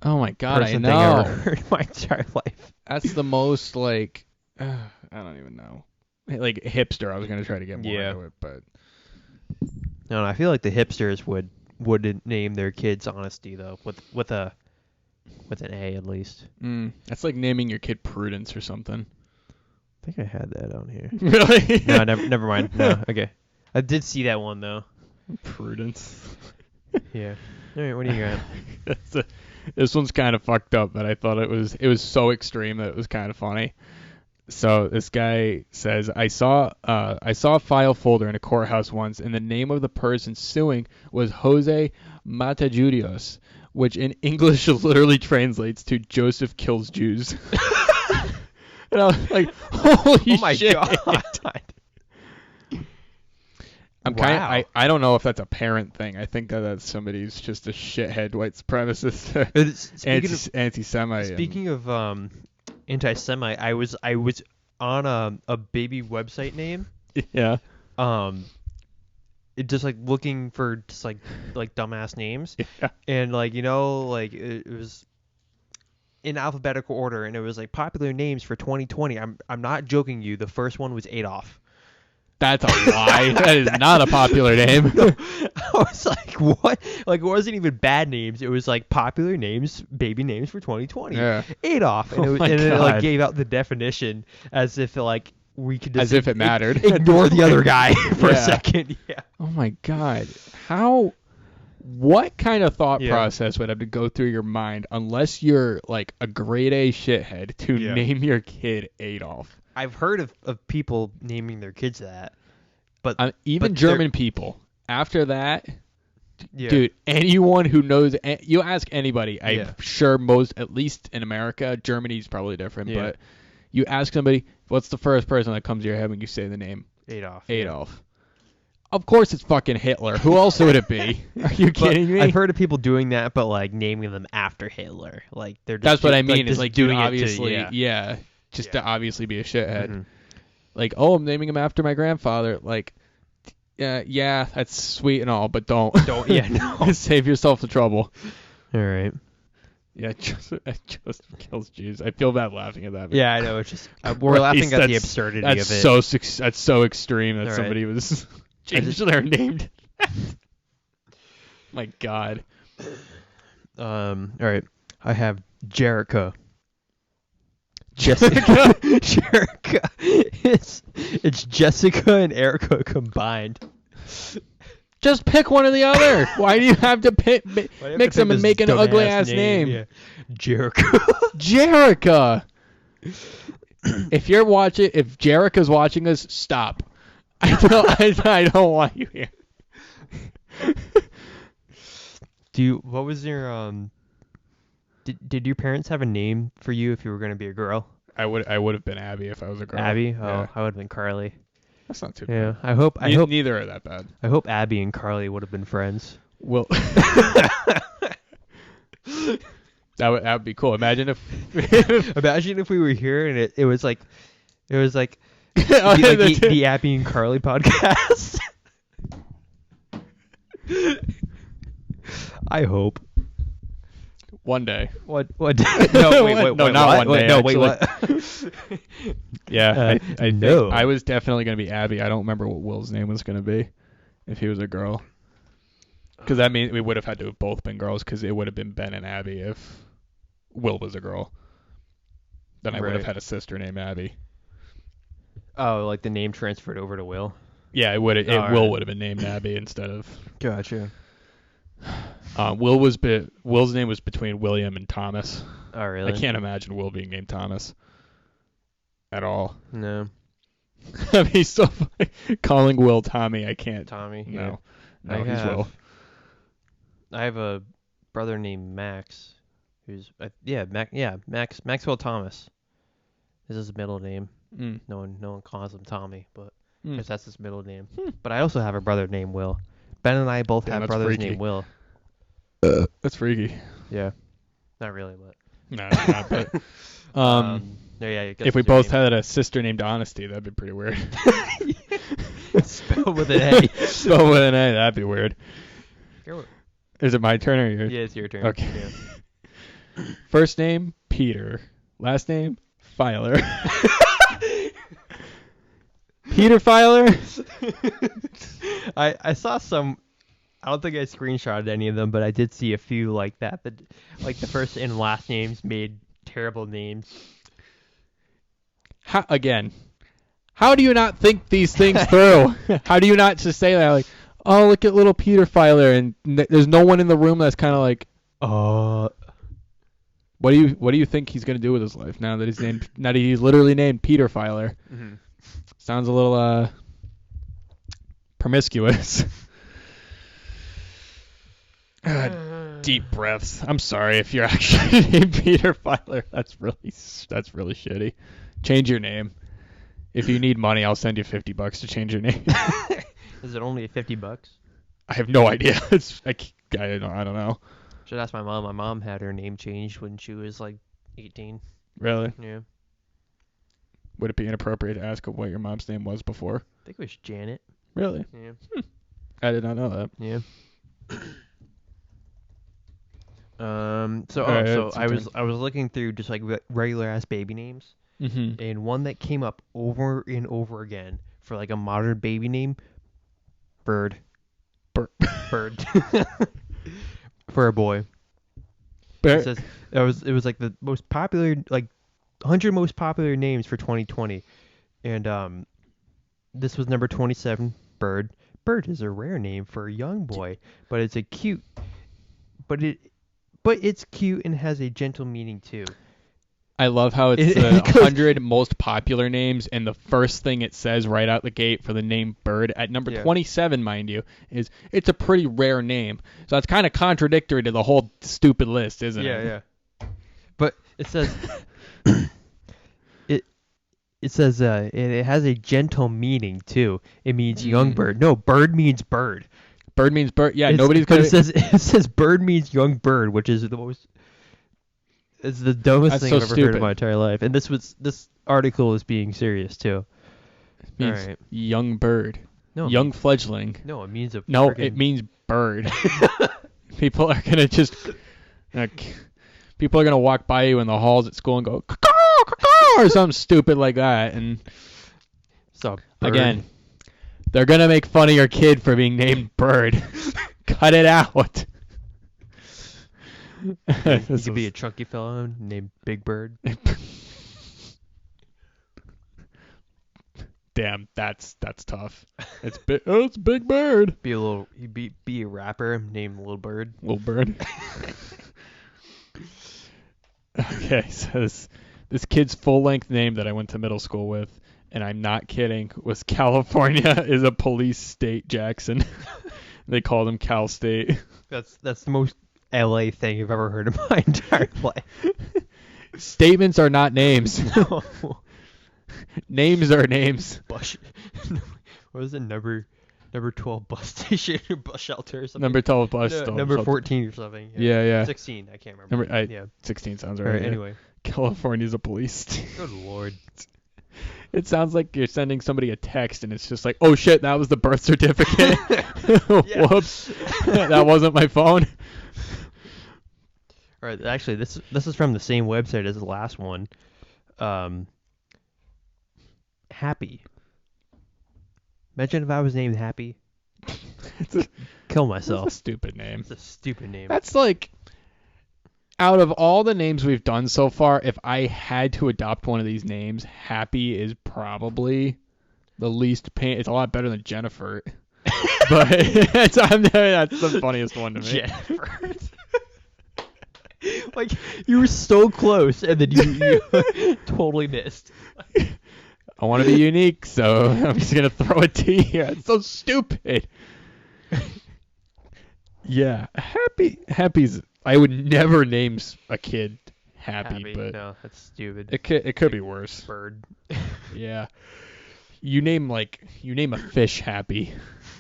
[SPEAKER 2] Oh my God, I
[SPEAKER 1] person thing I
[SPEAKER 2] know.
[SPEAKER 1] ever heard in my entire life.
[SPEAKER 2] That's the most like I don't even know. Like hipster. I was gonna try to get more into it, but
[SPEAKER 1] No, I feel like the hipsters would name their kids Honesty though, with an A at least.
[SPEAKER 2] That's like naming your kid Prudence or something.
[SPEAKER 1] I think I had that on here.
[SPEAKER 2] Really?
[SPEAKER 1] No, never mind. No, okay. I did see that one though.
[SPEAKER 2] Prudence.
[SPEAKER 1] Yeah. All right, what do you got?
[SPEAKER 2] This one's kind of fucked up, but I thought it was so extreme that it was kind of funny. So this guy says, I saw a file folder in a courthouse once, and the name of the person suing was Jose Matajudios, which in English literally translates to Joseph Kills Jews. And I was like, holy
[SPEAKER 1] Oh my
[SPEAKER 2] shit.
[SPEAKER 1] God.
[SPEAKER 2] I don't know if that's a parent thing. I think that's somebody's just a shithead white supremacist, anti-Semite.
[SPEAKER 1] Speaking of anti-Semite, I was on a baby website name.
[SPEAKER 2] Yeah.
[SPEAKER 1] It just like looking for just like dumbass names.
[SPEAKER 2] Yeah.
[SPEAKER 1] And like like it was in alphabetical order, and it was like popular names for 2020. I'm not joking you. The first one was Adolf.
[SPEAKER 2] That's a lie. That is not a popular name.
[SPEAKER 1] I was like, what? Like, it wasn't even bad names. It was like popular names, baby names for 2020.
[SPEAKER 2] Yeah.
[SPEAKER 1] Adolf. And, it like gave out the definition as if like we could just
[SPEAKER 2] as if it mattered.
[SPEAKER 1] Ignore the other guy for a second. Yeah.
[SPEAKER 2] Oh my God. What kind of thought process would have to go through your mind unless you're like a grade A shithead to name your kid Adolf?
[SPEAKER 1] I've heard of people naming their kids that, but
[SPEAKER 2] even German people. After that, dude, anyone who knows, you ask anybody. I'm sure at least in America, Germany's probably different, but you ask somebody, what's the first person that comes to your head when you say the name?
[SPEAKER 1] Adolf.
[SPEAKER 2] Adolf. Of course it's fucking Hitler. Who else would it be? Are you kidding me?
[SPEAKER 1] I've heard of people doing that, but like naming them after Hitler. Like they're just
[SPEAKER 2] That's what I mean. Is like
[SPEAKER 1] doing
[SPEAKER 2] obviously,
[SPEAKER 1] it to,
[SPEAKER 2] just to obviously be a shithead.
[SPEAKER 1] Mm-hmm.
[SPEAKER 2] Like, oh, I'm naming him after my grandfather. Like, yeah, that's sweet and all, but don't.
[SPEAKER 1] No.
[SPEAKER 2] Save yourself the trouble.
[SPEAKER 1] All right.
[SPEAKER 2] Yeah, Joseph Kills Jews. I feel bad laughing at that.
[SPEAKER 1] Yeah, I know. It's just we're laughing at the absurdity of it.
[SPEAKER 2] That's so extreme that somebody was changed their name. My God.
[SPEAKER 1] All right. I have Jericho. Jessica. Jerica. It's Jessica and Erica combined.
[SPEAKER 2] Just pick one or the other. Why do you have to mix them and make an ugly ass name?
[SPEAKER 1] Yeah. Jericho.
[SPEAKER 2] Jerica. If Jerica's watching us, stop. I don't want you here.
[SPEAKER 1] What was your Did your parents have a name for you if you were going to be a girl?
[SPEAKER 2] I would have been Abby if I was a girl.
[SPEAKER 1] Abby? Oh,
[SPEAKER 2] yeah.
[SPEAKER 1] I would have been Carly.
[SPEAKER 2] That's not too
[SPEAKER 1] Yeah,
[SPEAKER 2] bad.
[SPEAKER 1] I hope
[SPEAKER 2] Neither are that bad.
[SPEAKER 1] I hope Abby and Carly would have been friends.
[SPEAKER 2] Will. That would be cool. Imagine if
[SPEAKER 1] we were here and it was like
[SPEAKER 2] Oh,
[SPEAKER 1] the Abby and Carly podcast. I hope.
[SPEAKER 2] one day.
[SPEAKER 1] What day? No, wait,
[SPEAKER 2] No, not one day,
[SPEAKER 1] No, wait, what?
[SPEAKER 2] Yeah, I
[SPEAKER 1] no.
[SPEAKER 2] think I was definitely going to be Abby. I don't remember what Will's name was going to be if he was a girl. Because that means we would have had to have both been girls because it would have been Ben and Abby if Will was a girl. Then I would have had a sister named Abby.
[SPEAKER 1] Oh, like the name transferred over to Will?
[SPEAKER 2] Yeah, it would.
[SPEAKER 1] Right.
[SPEAKER 2] Will would have been named Abby instead of.
[SPEAKER 1] Gotcha.
[SPEAKER 2] Will's name was between William and Thomas.
[SPEAKER 1] Oh, really?
[SPEAKER 2] I can't imagine Will being named Thomas at all.
[SPEAKER 1] No.
[SPEAKER 2] I mean, so funny. Calling Will Tommy, I can't.
[SPEAKER 1] Tommy?
[SPEAKER 2] No.
[SPEAKER 1] Yeah.
[SPEAKER 2] No, he's Will.
[SPEAKER 1] I have a brother named Max, who's Maxwell Thomas. This is his middle name. No one calls him Tommy, but because that's his middle name. But I also have a brother named Will. Ben and I both have brothers named Will.
[SPEAKER 2] That's freaky.
[SPEAKER 1] Yeah, not really, but
[SPEAKER 2] No, it's not. But if we both had a sister named Honesty, that'd be pretty weird.
[SPEAKER 1] Spelled with an A.
[SPEAKER 2] Spelled with an A, that'd be weird. Is it my turn or yours?
[SPEAKER 1] Yeah, it's your turn.
[SPEAKER 2] Okay.
[SPEAKER 1] Yeah.
[SPEAKER 2] First name, Peter. Last name, Filer. Peter Filer?
[SPEAKER 1] I saw some. I don't think I screenshotted any of them, but I did see a few like that. Like the first and last names made terrible names.
[SPEAKER 2] How do you not think these things through? How do you not just say that? Like, oh, look at little Peter Filer, and there's no one in the room that's kind of like, what do you think he's gonna do with his life now that he's literally named Peter Filer? Mm-hmm. Sounds a little promiscuous. Deep breaths. I'm sorry if you're actually named Peter Filer. That's really shitty. Change your name. If you need money, I'll send you $50 to change your name.
[SPEAKER 1] Is it only $50?
[SPEAKER 2] I have no idea. I don't know.
[SPEAKER 1] Should ask my mom. My mom had her name changed when she was like 18.
[SPEAKER 2] Really?
[SPEAKER 1] Yeah.
[SPEAKER 2] Would it be inappropriate to ask what your mom's name was before?
[SPEAKER 1] I think it was Janet.
[SPEAKER 2] Really?
[SPEAKER 1] Yeah.
[SPEAKER 2] I did not know that.
[SPEAKER 1] Yeah. I was looking through just like regular ass baby names, and one that came up over and over again for like a modern baby name, Bird. For a boy. It says it was like the most popular, like 100 most popular names for 2020, and this was number 27, Bird. Bird is a rare name for a young boy, but it's cute and has a gentle meaning too.
[SPEAKER 2] I love how it's the 100 most popular names, and the first thing it says right out the gate for the name Bird at number 27, mind you, is it's a pretty rare name. So that's kind of contradictory to the whole stupid list, isn't it?
[SPEAKER 1] Yeah. But it says it says it has a gentle meaning too. It means young bird. No, bird means bird.
[SPEAKER 2] Bird means bird. Yeah,
[SPEAKER 1] it says bird means young bird, which is it's the dumbest thing I've ever heard in my entire life. And this article is being serious too.
[SPEAKER 2] It means young bird.
[SPEAKER 1] No,
[SPEAKER 2] young fledgling.
[SPEAKER 1] No, it means
[SPEAKER 2] it means bird. People are gonna just people are gonna walk by you in the halls at school and go caw, caw, or something stupid like that, and again, they're gonna make fun of your kid for being named Bird. Cut it out.
[SPEAKER 1] You could be a chunky fellow named Big Bird.
[SPEAKER 2] Damn, that's tough. It's Big Bird.
[SPEAKER 1] Be a rapper named Little Bird.
[SPEAKER 2] Little Bird. Okay, so this kid's full-length name that I went to middle school with, and I'm not kidding, was California is a police state, Jackson. They called him Cal State.
[SPEAKER 1] That's the most LA thing I've ever heard in my entire life.
[SPEAKER 2] Statements are not names.
[SPEAKER 1] No.
[SPEAKER 2] Names are names.
[SPEAKER 1] What was it? Number 12 bus station or bus shelter or something.
[SPEAKER 2] Number 12 bus
[SPEAKER 1] No,
[SPEAKER 2] stop.
[SPEAKER 1] number 14 or something.
[SPEAKER 2] Yeah.
[SPEAKER 1] 16. I can't remember. Yeah.
[SPEAKER 2] 16 sounds
[SPEAKER 1] All
[SPEAKER 2] right.
[SPEAKER 1] right.
[SPEAKER 2] Yeah.
[SPEAKER 1] Anyway.
[SPEAKER 2] California's a police.
[SPEAKER 1] Good lord.
[SPEAKER 2] It sounds like you're sending somebody a text and it's just like, oh shit, that was the birth certificate. Whoops, that wasn't my phone.
[SPEAKER 1] All right. Actually, this is from the same website as the last one. Happy. Imagine if I was named Happy. Kill myself.
[SPEAKER 2] That's a stupid name.
[SPEAKER 1] It's a stupid name.
[SPEAKER 2] That's like, out of all the names we've done so far, if I had to adopt one of these names, Happy is probably the least pain. It's a lot better than Jennifer. But that's the funniest one to me.
[SPEAKER 1] Jennifer. Like, you were so close, and then you totally missed.
[SPEAKER 2] I want to be unique, so I'm just going to throw a T here. It's so stupid. Yeah, Happy's... I would never name a kid Happy, but...
[SPEAKER 1] No, that's stupid.
[SPEAKER 2] It could be worse.
[SPEAKER 1] Bird.
[SPEAKER 2] Yeah. You name a fish Happy.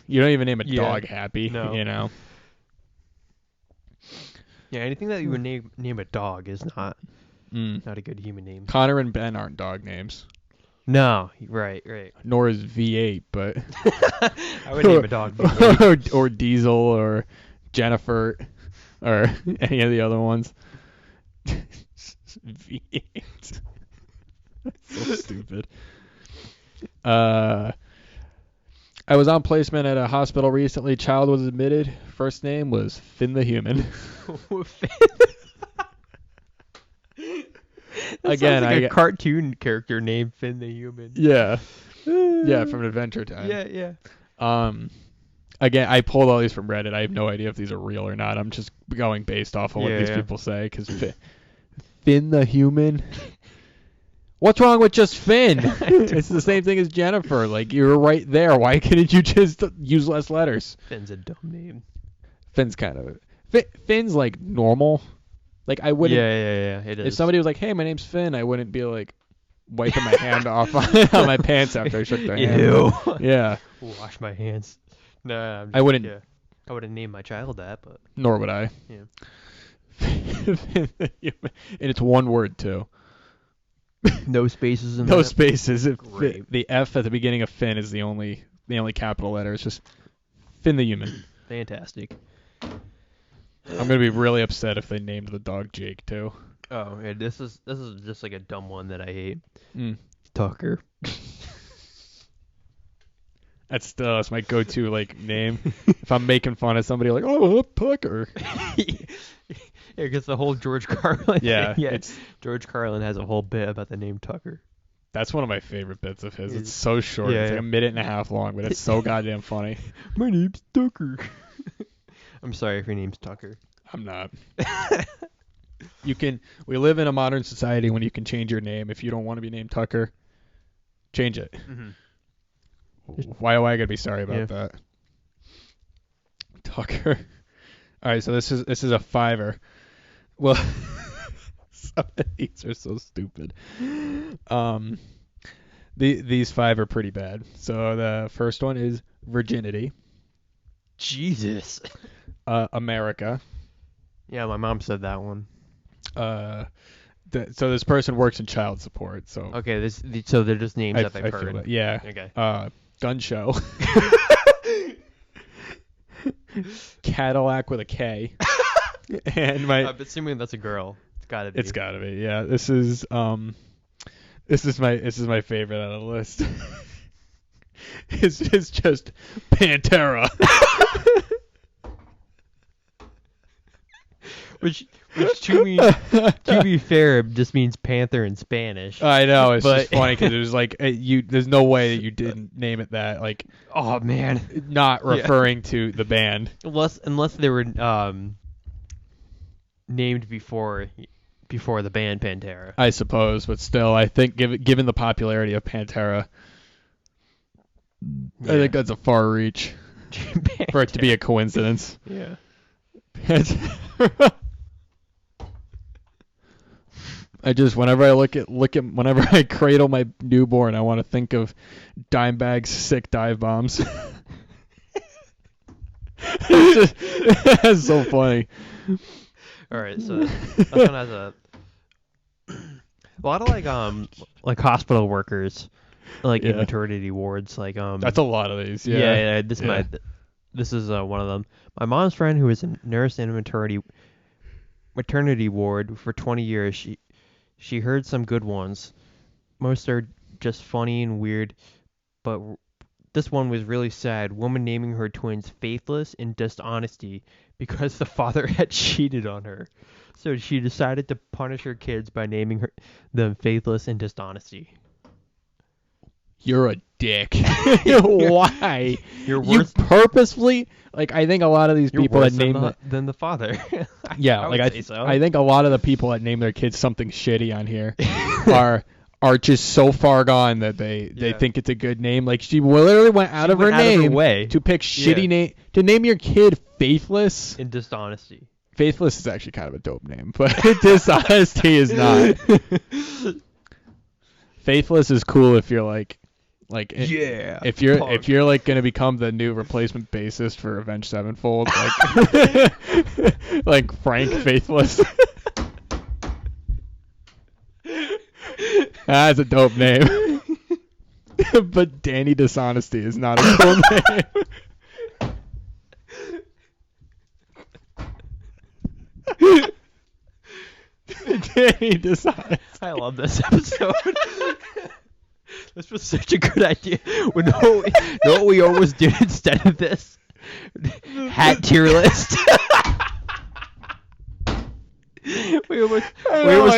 [SPEAKER 2] You don't even name a dog Happy,
[SPEAKER 1] No.
[SPEAKER 2] you know?
[SPEAKER 1] Yeah, anything that you would name a dog is not a good human name.
[SPEAKER 2] Connor and Ben aren't dog names.
[SPEAKER 1] No, right.
[SPEAKER 2] Nor is V8, but...
[SPEAKER 1] I would name a dog V8.
[SPEAKER 2] or Diesel or Jennifer or any of the other ones. V8. So stupid. I was on placement at a hospital recently. Child was admitted. First name was Finn the Human.
[SPEAKER 1] Again, like a cartoon character named Finn the Human.
[SPEAKER 2] Yeah. Yeah, from Adventure Time.
[SPEAKER 1] Yeah.
[SPEAKER 2] Again, I pulled all these from Reddit. I have no idea if these are real or not. I'm just going based off of what these people say. Because Finn the Human. What's wrong with just Finn? It's the same thing as Jennifer. Like, you're right there. Why couldn't you just use less letters?
[SPEAKER 1] Finn's a dumb name.
[SPEAKER 2] Finn's kind of... Finn's, like, normal. Like, I wouldn't...
[SPEAKER 1] Yeah, it is.
[SPEAKER 2] If somebody was like, hey, my name's Finn, I wouldn't be, like, wiping my hand off on my pants after I shook their hand.
[SPEAKER 1] Ew.
[SPEAKER 2] Yeah.
[SPEAKER 1] Wash my hands. No,
[SPEAKER 2] I wouldn't...
[SPEAKER 1] Yeah. I wouldn't name my child that, but...
[SPEAKER 2] Nor would I.
[SPEAKER 1] Yeah.
[SPEAKER 2] And it's one word, too.
[SPEAKER 1] No spaces in
[SPEAKER 2] No
[SPEAKER 1] that?
[SPEAKER 2] spaces.
[SPEAKER 1] Great.
[SPEAKER 2] The F at the beginning of Finn is the only capital letter. It's just Finn the Human.
[SPEAKER 1] Fantastic.
[SPEAKER 2] I'm gonna be really upset if they named the dog Jake too.
[SPEAKER 1] Oh, yeah, this is just like a dumb one that I hate.
[SPEAKER 2] Tucker. That's my go-to like name. If I'm making fun of somebody, like, oh, Tucker.
[SPEAKER 1] Yeah, because the whole George Carlin.
[SPEAKER 2] Yeah,
[SPEAKER 1] George Carlin has a whole bit about the name Tucker.
[SPEAKER 2] That's one of my favorite bits of his. It's so short.
[SPEAKER 1] Yeah,
[SPEAKER 2] it's like a minute and a half long, but it's so goddamn funny.
[SPEAKER 1] My name's Tucker. I'm sorry if your name's Tucker.
[SPEAKER 2] I'm not. We live in a modern society when you can change your name. If you don't want to be named Tucker, change it. Mm-hmm. Why do I gotta be sorry about that? Tucker. All right, so this is a $5. Well, some of these are so stupid. These 5 are pretty bad. So the first one is virginity.
[SPEAKER 1] Jesus.
[SPEAKER 2] America.
[SPEAKER 1] Yeah, my mom said that one.
[SPEAKER 2] So this person works in child support. So
[SPEAKER 1] okay, so they're just names that I've heard.
[SPEAKER 2] Yeah.
[SPEAKER 1] Okay.
[SPEAKER 2] Gun show. Cadillac with a K. And
[SPEAKER 1] I'm assuming that's a girl. It's gotta be.
[SPEAKER 2] It's gotta be. Yeah. This is my favorite out of the list. It's just Pantera.
[SPEAKER 1] Which to be fair, just means panther in Spanish.
[SPEAKER 2] I know, it's just funny because it was like there's no way that you didn't name it that. Like,
[SPEAKER 1] oh man,
[SPEAKER 2] not referring to the band.
[SPEAKER 1] Unless they were named before the band Pantera.
[SPEAKER 2] I suppose, but still, I think given the popularity of Pantera, I think that's a far reach for it to be a coincidence.
[SPEAKER 1] Yeah.
[SPEAKER 2] whenever I look at whenever I cradle my newborn, I want to think of Dimebag's sick dive bombs. That's so funny.
[SPEAKER 1] All right, so that one has a lot of like hospital workers, like in maternity wards, like
[SPEAKER 2] That's a lot of these.
[SPEAKER 1] Yeah. This is one of them. My mom's friend, who was a nurse in a maternity ward for 20 years, she heard some good ones. Most are just funny and weird, but this one was really sad. Woman naming her twins Faithless and Dishonesty because the father had cheated on her. So she decided to punish her kids by naming them Faithless and Dishonesty.
[SPEAKER 2] You're a dick. Why?
[SPEAKER 1] You're worse.
[SPEAKER 2] You purposefully, like, I think a lot of these people that name
[SPEAKER 1] than the father.
[SPEAKER 2] Yeah, I think a lot of the people that name their kids something shitty on here are just so far gone that they think it's a good name. Like, she literally went out of her way to pick shitty name to name your kid Faithless
[SPEAKER 1] and Dishonesty.
[SPEAKER 2] Faithless is actually kind of a dope name, but Dishonesty is not. Faithless is cool if you're like if you're like gonna become the new replacement bassist for Avenged Sevenfold, like like Frank Faithless. That's a dope name. But Danny Dishonesty is not a cool name. Danny Dishonesty.
[SPEAKER 1] I love this episode. This was such a good idea. We know what we almost did instead of this? Hat tier list. we almost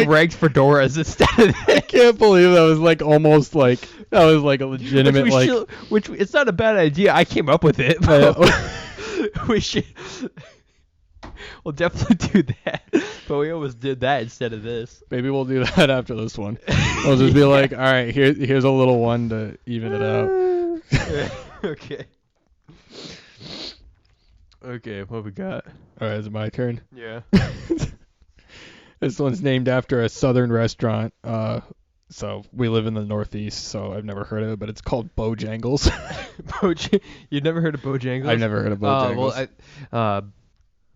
[SPEAKER 1] ranked fedoras instead of this.
[SPEAKER 2] I can't believe that was like almost like that was like a legitimate
[SPEAKER 1] which it's not a bad idea. I came up with it. But we should. We'll definitely do that. But we almost did that instead of this.
[SPEAKER 2] Maybe we'll do that after this one. We'll just be like, all right, here's a little one to even it out.
[SPEAKER 1] Okay. Okay, what we got?
[SPEAKER 2] All right, is it my turn?
[SPEAKER 1] Yeah.
[SPEAKER 2] This one's named after a southern restaurant. So we live in the Northeast, so I've never heard of it, but it's called Bojangles.
[SPEAKER 1] You've never heard of Bojangles?
[SPEAKER 2] I've never heard of Bojangles.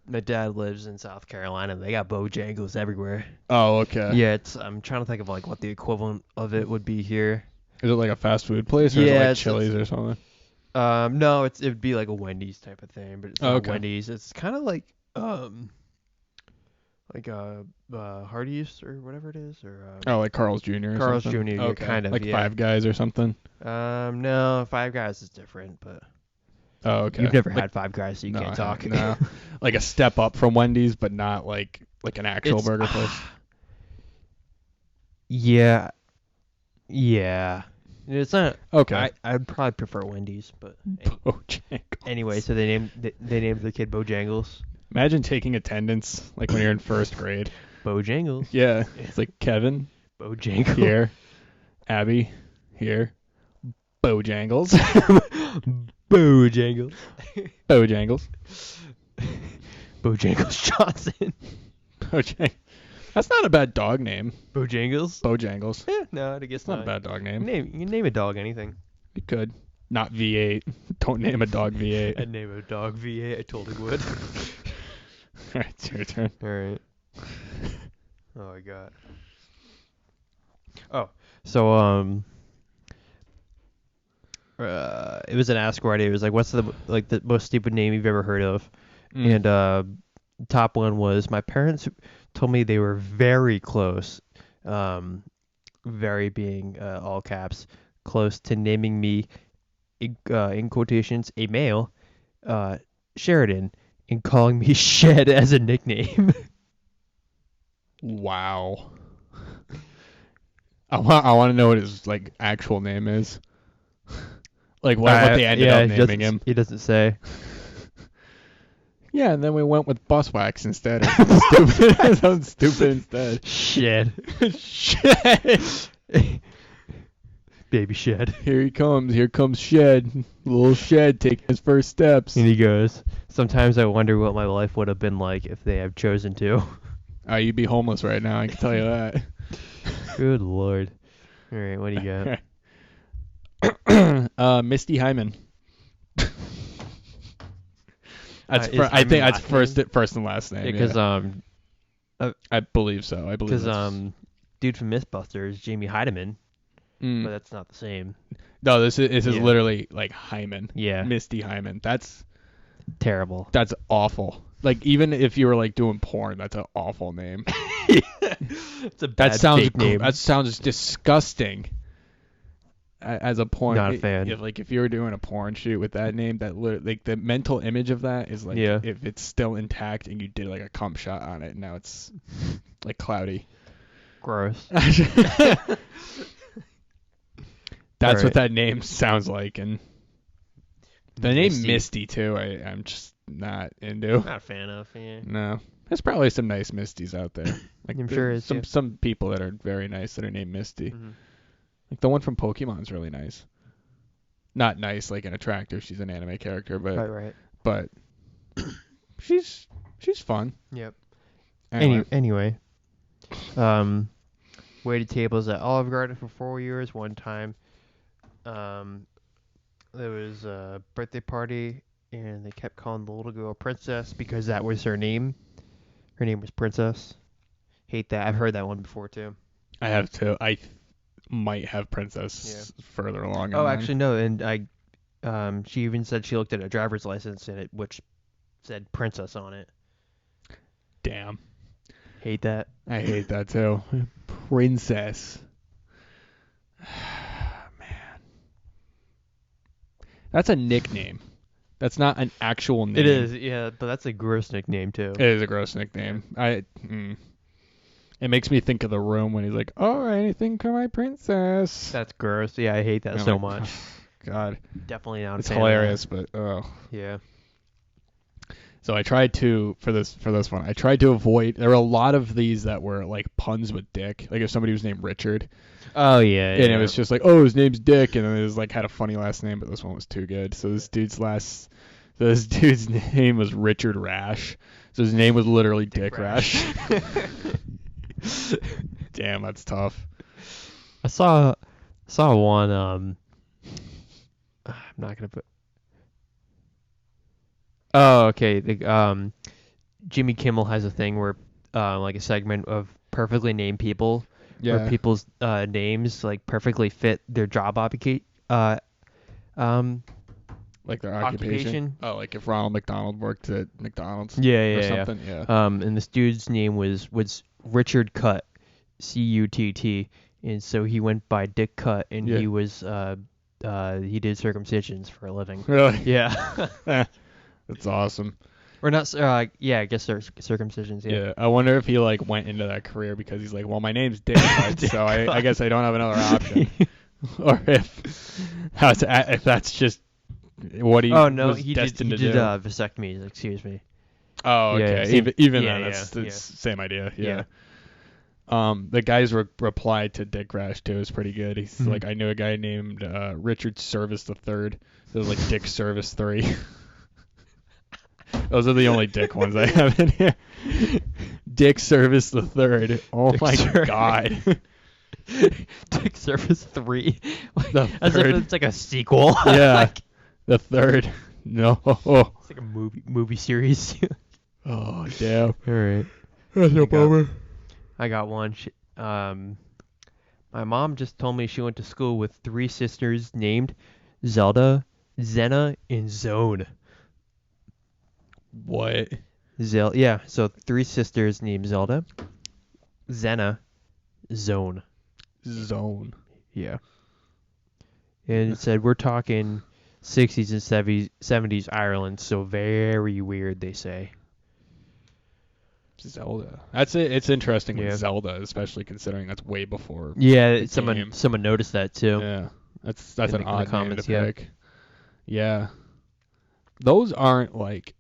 [SPEAKER 1] My dad lives in South Carolina. They got Bojangles everywhere.
[SPEAKER 2] Oh, okay.
[SPEAKER 1] Yeah, I'm trying to think of like what the equivalent of it would be here.
[SPEAKER 2] Is it like a fast food place or is it like Chili's or something?
[SPEAKER 1] No, it would be like a Wendy's type of thing, but it's not Wendy's. It's kind of like Hardee's or whatever it is, or
[SPEAKER 2] like Carl's Jr. or
[SPEAKER 1] Carl's
[SPEAKER 2] something?
[SPEAKER 1] Jr. Okay. Kind of
[SPEAKER 2] like Five Guys or something.
[SPEAKER 1] No, Five Guys is different, but.
[SPEAKER 2] Oh, okay.
[SPEAKER 1] You've never had Five Guys, so you can't talk.
[SPEAKER 2] No. Like a step up from Wendy's, but not like an actual burger place.
[SPEAKER 1] Yeah. It's not
[SPEAKER 2] okay.
[SPEAKER 1] I'd probably prefer Wendy's, but
[SPEAKER 2] Bojangles.
[SPEAKER 1] Anyway, so they named the kid Bojangles.
[SPEAKER 2] Imagine taking attendance like when you're in first grade.
[SPEAKER 1] Bojangles.
[SPEAKER 2] Yeah, it's like Kevin.
[SPEAKER 1] Bojangles.
[SPEAKER 2] Here. Abby. Here. Bojangles.
[SPEAKER 1] Bojangles.
[SPEAKER 2] Bojangles.
[SPEAKER 1] Bojangles Johnson.
[SPEAKER 2] Bojangles. That's not a bad dog name.
[SPEAKER 1] Bojangles?
[SPEAKER 2] Bojangles.
[SPEAKER 1] No, I guess
[SPEAKER 2] it's not a bad dog name.
[SPEAKER 1] You can name a dog anything.
[SPEAKER 2] You could. Not V8. Don't name a dog V8.
[SPEAKER 1] I'd name a dog V8. I totally would.
[SPEAKER 2] Alright, it's your turn.
[SPEAKER 1] Alright. Oh my god. Oh, so it was an Ask Reddit. It was like, what's the most stupid name you've ever heard of? And top one was, my parents told me they were very close, very being all caps, close to naming me, in quotations, a male, Sheridan, and calling me Shed as a nickname.
[SPEAKER 2] Wow. I want to know what his like actual name is. Like what they ended up naming him.
[SPEAKER 1] He doesn't say.
[SPEAKER 2] Yeah, and then we went with bus wax instead. Something stupid instead.
[SPEAKER 1] Shed.
[SPEAKER 2] Shed.
[SPEAKER 1] Baby Shed.
[SPEAKER 2] Here he comes. Here comes Shed. Little Shed taking his first steps.
[SPEAKER 1] And he goes, sometimes I wonder what my life would have been like if they had chosen to.
[SPEAKER 2] You'd be homeless right now, I can tell you that.
[SPEAKER 1] Good lord. All right, what do you
[SPEAKER 2] got? Misty Hyman. That's
[SPEAKER 1] Is
[SPEAKER 2] I think
[SPEAKER 1] Hyman
[SPEAKER 2] that's
[SPEAKER 1] last name?
[SPEAKER 2] first and last name.
[SPEAKER 1] Because
[SPEAKER 2] I believe so. I believe that's...
[SPEAKER 1] dude from MythBusters is Jamie Heidemann, but
[SPEAKER 2] Mm.
[SPEAKER 1] that's not the same.
[SPEAKER 2] No, this is
[SPEAKER 1] Yeah.
[SPEAKER 2] literally like Hyman.
[SPEAKER 1] Yeah,
[SPEAKER 2] Misty Hyman. That's
[SPEAKER 1] terrible.
[SPEAKER 2] awful. Like, even if you were like doing porn, that's an awful name.
[SPEAKER 1] It's a bad
[SPEAKER 2] That sounds
[SPEAKER 1] fake name.
[SPEAKER 2] That sounds disgusting. As a porn,
[SPEAKER 1] Not a fan.
[SPEAKER 2] If you were doing a porn shoot with that name, like the mental image of that is like,
[SPEAKER 1] Yeah.
[SPEAKER 2] if it's still intact and you did like a cum shot on it, and now it's like cloudy.
[SPEAKER 1] Gross.
[SPEAKER 2] That's
[SPEAKER 1] Alright.
[SPEAKER 2] what that name sounds like, and the name
[SPEAKER 1] Misty.
[SPEAKER 2] Misty too. I'm just not into.
[SPEAKER 1] Not a fan of. Yeah.
[SPEAKER 2] No, there's probably some nice Misties out there. Like,
[SPEAKER 1] I'm sure
[SPEAKER 2] there's
[SPEAKER 1] is,
[SPEAKER 2] some people that are very nice that are named Misty.
[SPEAKER 1] Mhm.
[SPEAKER 2] Like the one from Pokemon's really nice. Not nice like an attractor. She's an anime character,
[SPEAKER 1] Right.
[SPEAKER 2] but she's fun.
[SPEAKER 1] Yep.
[SPEAKER 2] Anyway.
[SPEAKER 1] Anyway, waited tables at Olive Garden for 4 years. One time, there was a birthday party, and they kept calling the little girl Princess because that was her name. Her name was Princess. Hate that. I've heard that one before too.
[SPEAKER 2] I have to. I might have Princess further along.
[SPEAKER 1] Oh, actually no. And she even said she looked at a driver's license in it, which said Princess on it.
[SPEAKER 2] Damn.
[SPEAKER 1] Hate that.
[SPEAKER 2] I hate that too. Princess. Man. That's a nickname. That's not an actual name.
[SPEAKER 1] It is, yeah, but that's a gross nickname too.
[SPEAKER 2] It is a gross nickname. It makes me think of The Room when he's like, "Oh, anything for my princess."
[SPEAKER 1] That's gross. Yeah, I hate that
[SPEAKER 2] And I'm
[SPEAKER 1] so
[SPEAKER 2] like,
[SPEAKER 1] much.
[SPEAKER 2] God,
[SPEAKER 1] Definitely not.
[SPEAKER 2] it's
[SPEAKER 1] a fan of that.
[SPEAKER 2] hilarious, but oh.
[SPEAKER 1] Yeah.
[SPEAKER 2] So I tried to for this one. I tried to avoid. There were a lot of these that were like puns with Dick. Like if somebody was named Richard,
[SPEAKER 1] Oh yeah.
[SPEAKER 2] and it was just like, "Oh, his name's Dick," and then it was like had a funny last name, but this one was too good. So this dude's name was Richard Rash. So his name was literally Dick Rash. Damn, that's tough.
[SPEAKER 1] I saw one. I'm not gonna put. Oh, okay. Jimmy Kimmel has a thing where, like a segment of perfectly named people, where people's names like perfectly fit their job
[SPEAKER 2] like their occupation. Oh, like if Ronald McDonald worked at McDonald's.
[SPEAKER 1] Yeah,
[SPEAKER 2] or
[SPEAKER 1] yeah,
[SPEAKER 2] something. Yeah.
[SPEAKER 1] And this dude's name was Richard Cutt, Cutt, and so he went by Dick Cutt, and
[SPEAKER 2] Yeah.
[SPEAKER 1] he was he did circumcisions for a living.
[SPEAKER 2] Really?
[SPEAKER 1] Yeah.
[SPEAKER 2] That's awesome.
[SPEAKER 1] Or not? Yeah, I guess there's circumcisions.
[SPEAKER 2] Yeah. I wonder if he like went into that career because he's like, well, my name's Dick Cutt, so I guess I don't have another option. Or if that's just what he was
[SPEAKER 1] he
[SPEAKER 2] destined
[SPEAKER 1] did
[SPEAKER 2] to do.
[SPEAKER 1] vasectomies. Excuse me.
[SPEAKER 2] Oh,
[SPEAKER 1] Yeah,
[SPEAKER 2] okay.
[SPEAKER 1] same-
[SPEAKER 2] Even
[SPEAKER 1] yeah,
[SPEAKER 2] then,
[SPEAKER 1] yeah,
[SPEAKER 2] it's
[SPEAKER 1] yeah.
[SPEAKER 2] same idea.
[SPEAKER 1] Yeah.
[SPEAKER 2] The guy's reply to Dick Rash too is pretty good. He's
[SPEAKER 1] Mhm.
[SPEAKER 2] like, I knew a guy named Richard Service the Third. So it was like Dick Service 3. Those are the only Dick ones I have in here. Dick Service the Third. Oh
[SPEAKER 1] Dick
[SPEAKER 2] my
[SPEAKER 1] Service.
[SPEAKER 2] God.
[SPEAKER 1] Dick Service 3.
[SPEAKER 2] The
[SPEAKER 1] As if
[SPEAKER 2] third.
[SPEAKER 1] it's like a sequel.
[SPEAKER 2] Yeah.
[SPEAKER 1] Like,
[SPEAKER 2] The Third. No.
[SPEAKER 1] it's like a movie series.
[SPEAKER 2] Oh damn.
[SPEAKER 1] All right.
[SPEAKER 2] That's
[SPEAKER 1] no
[SPEAKER 2] bummer.
[SPEAKER 1] I got one. My mom just told me she went to school with 3 sisters named Zelda, Zena, and Zone.
[SPEAKER 2] What?
[SPEAKER 1] Yeah, so 3 sisters named Zelda, Zena, Zone.
[SPEAKER 2] Zone.
[SPEAKER 1] Yeah. And it said we're talking 60s and 70s Ireland, so very weird, they say.
[SPEAKER 2] Zelda. That's it. It's interesting
[SPEAKER 1] Yeah.
[SPEAKER 2] with Zelda, especially considering that's way before.
[SPEAKER 1] Yeah,
[SPEAKER 2] the game.
[SPEAKER 1] someone noticed that too.
[SPEAKER 2] Yeah, that's
[SPEAKER 1] In
[SPEAKER 2] an
[SPEAKER 1] the
[SPEAKER 2] odd
[SPEAKER 1] comments,
[SPEAKER 2] name
[SPEAKER 1] yeah.
[SPEAKER 2] to pick. Yeah, those aren't like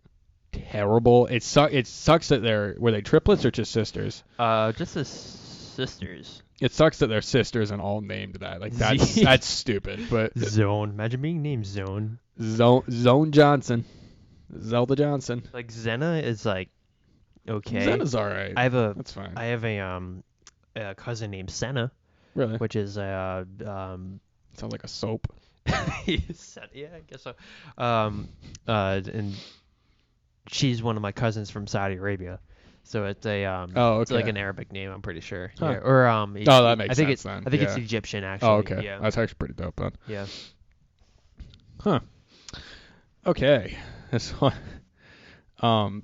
[SPEAKER 2] terrible. It sucks that were they triplets or just sisters?
[SPEAKER 1] Just the sisters.
[SPEAKER 2] It sucks that they're sisters and all named that. Like that's stupid. But
[SPEAKER 1] Zone. Imagine being named Zone.
[SPEAKER 2] Zone Johnson, Zelda Johnson.
[SPEAKER 1] Like Zena is like okay.
[SPEAKER 2] Zena's all right.
[SPEAKER 1] That's
[SPEAKER 2] fine.
[SPEAKER 1] I have a cousin named Senna.
[SPEAKER 2] Really?
[SPEAKER 1] which is
[SPEAKER 2] Sounds like a soap.
[SPEAKER 1] yeah, I guess so. And she's one of my cousins from Saudi Arabia, so it's it's like
[SPEAKER 2] okay.
[SPEAKER 1] an Arabic name, I'm pretty sure.
[SPEAKER 2] Huh.
[SPEAKER 1] Yeah, or
[SPEAKER 2] Oh, that makes
[SPEAKER 1] I think
[SPEAKER 2] sense
[SPEAKER 1] it's
[SPEAKER 2] then.
[SPEAKER 1] I think it's
[SPEAKER 2] Yeah.
[SPEAKER 1] Egyptian actually.
[SPEAKER 2] Oh, okay.
[SPEAKER 1] Yeah.
[SPEAKER 2] That's actually pretty dope then.
[SPEAKER 1] Yeah.
[SPEAKER 2] Huh. Okay. This one.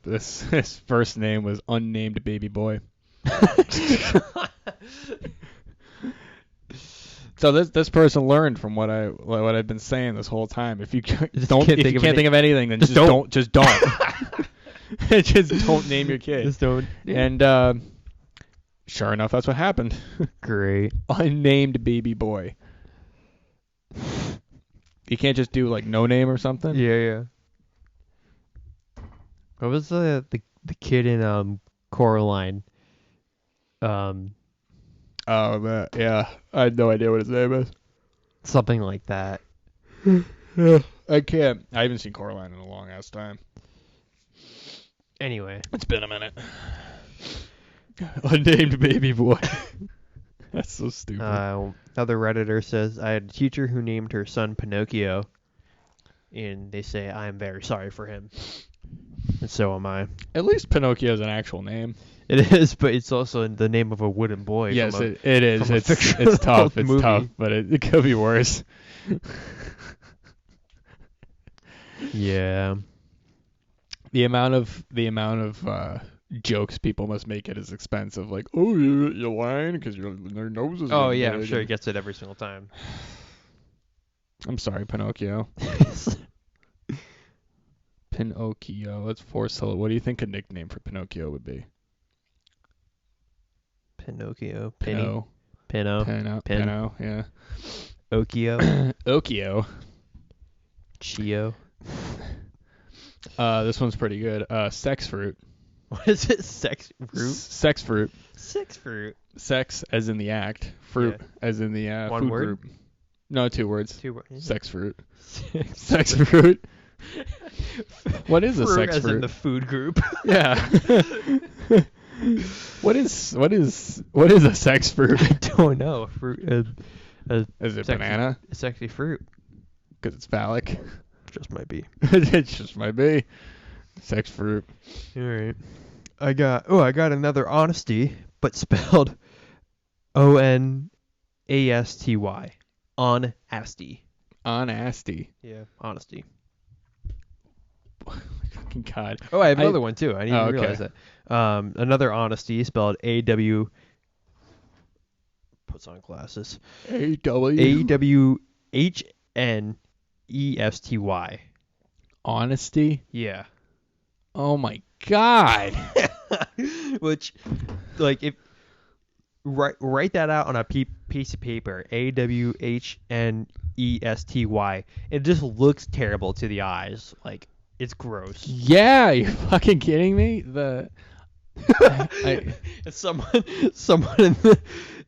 [SPEAKER 2] This first name was unnamed baby boy. So this person learned from what I've been saying this whole time. If you can't think of anything, then just don't. Just don't. Just don't name your kid.
[SPEAKER 1] Just don't.
[SPEAKER 2] And sure enough, that's what happened.
[SPEAKER 1] Great.
[SPEAKER 2] Unnamed baby boy. You can't just do like no name or something.
[SPEAKER 1] Yeah. What was the kid in Coraline?
[SPEAKER 2] Oh, that, yeah. I had no idea what his name is.
[SPEAKER 1] Something like that.
[SPEAKER 2] Yeah. I haven't seen Coraline in a long ass time.
[SPEAKER 1] Anyway.
[SPEAKER 2] It's been a minute. Unnamed baby boy. That's so stupid.
[SPEAKER 1] Another Redditor says, I had a teacher who named her son Pinocchio. And they say, I am very sorry for him. And so am I.
[SPEAKER 2] At least Pinocchio is an actual name.
[SPEAKER 1] It is, but it's also the name of a wooden boy.
[SPEAKER 2] Yes, it is. It's tough. It's
[SPEAKER 1] movie.
[SPEAKER 2] tough, but it could be worse.
[SPEAKER 1] Yeah.
[SPEAKER 2] The amount of jokes people must make at his expense of like, oh, you're lying because your nose is.
[SPEAKER 1] Oh yeah, I'm sure he gets it every single time.
[SPEAKER 2] I'm sorry, Pinocchio. Pinocchio. Let's force it. What do you think a nickname for Pinocchio would be?
[SPEAKER 1] Pinocchio.
[SPEAKER 2] Pinno. Pinno. Yeah.
[SPEAKER 1] Okio.
[SPEAKER 2] Okio.
[SPEAKER 1] Chio.
[SPEAKER 2] This one's pretty good. Sex fruit.
[SPEAKER 1] What is it? Sex fruit?
[SPEAKER 2] Sex fruit.
[SPEAKER 1] Sex fruit.
[SPEAKER 2] Sex as in the act. Fruit as in the
[SPEAKER 1] one
[SPEAKER 2] food
[SPEAKER 1] word?
[SPEAKER 2] group. No, 2 words.
[SPEAKER 1] 2 words.
[SPEAKER 2] Sex fruit. Sex fruit. What is a sex
[SPEAKER 1] as
[SPEAKER 2] fruit?
[SPEAKER 1] in the food group.
[SPEAKER 2] Yeah. What is a sex fruit?
[SPEAKER 1] I don't know. Fruit.
[SPEAKER 2] Is it banana?
[SPEAKER 1] It's actually fruit.
[SPEAKER 2] Because it's phallic.
[SPEAKER 1] Just might be.
[SPEAKER 2] It just might be. Sex fruit.
[SPEAKER 1] All right. I got another honesty, but spelled Onasty. Honesty.
[SPEAKER 2] Honesty.
[SPEAKER 1] Yeah, honesty.
[SPEAKER 2] Fucking God.
[SPEAKER 1] Oh, I have another one too. I didn't even
[SPEAKER 2] okay.
[SPEAKER 1] realize that. Another honesty spelled AW. Puts on glasses. AWHNESTY.
[SPEAKER 2] Honesty.
[SPEAKER 1] Yeah.
[SPEAKER 2] Oh my God.
[SPEAKER 1] Which, like, if write that out on a piece of paper. AWHNESTY. It just looks terrible to the eyes. Like, it's gross.
[SPEAKER 2] Yeah, you're fucking kidding me.
[SPEAKER 1] Someone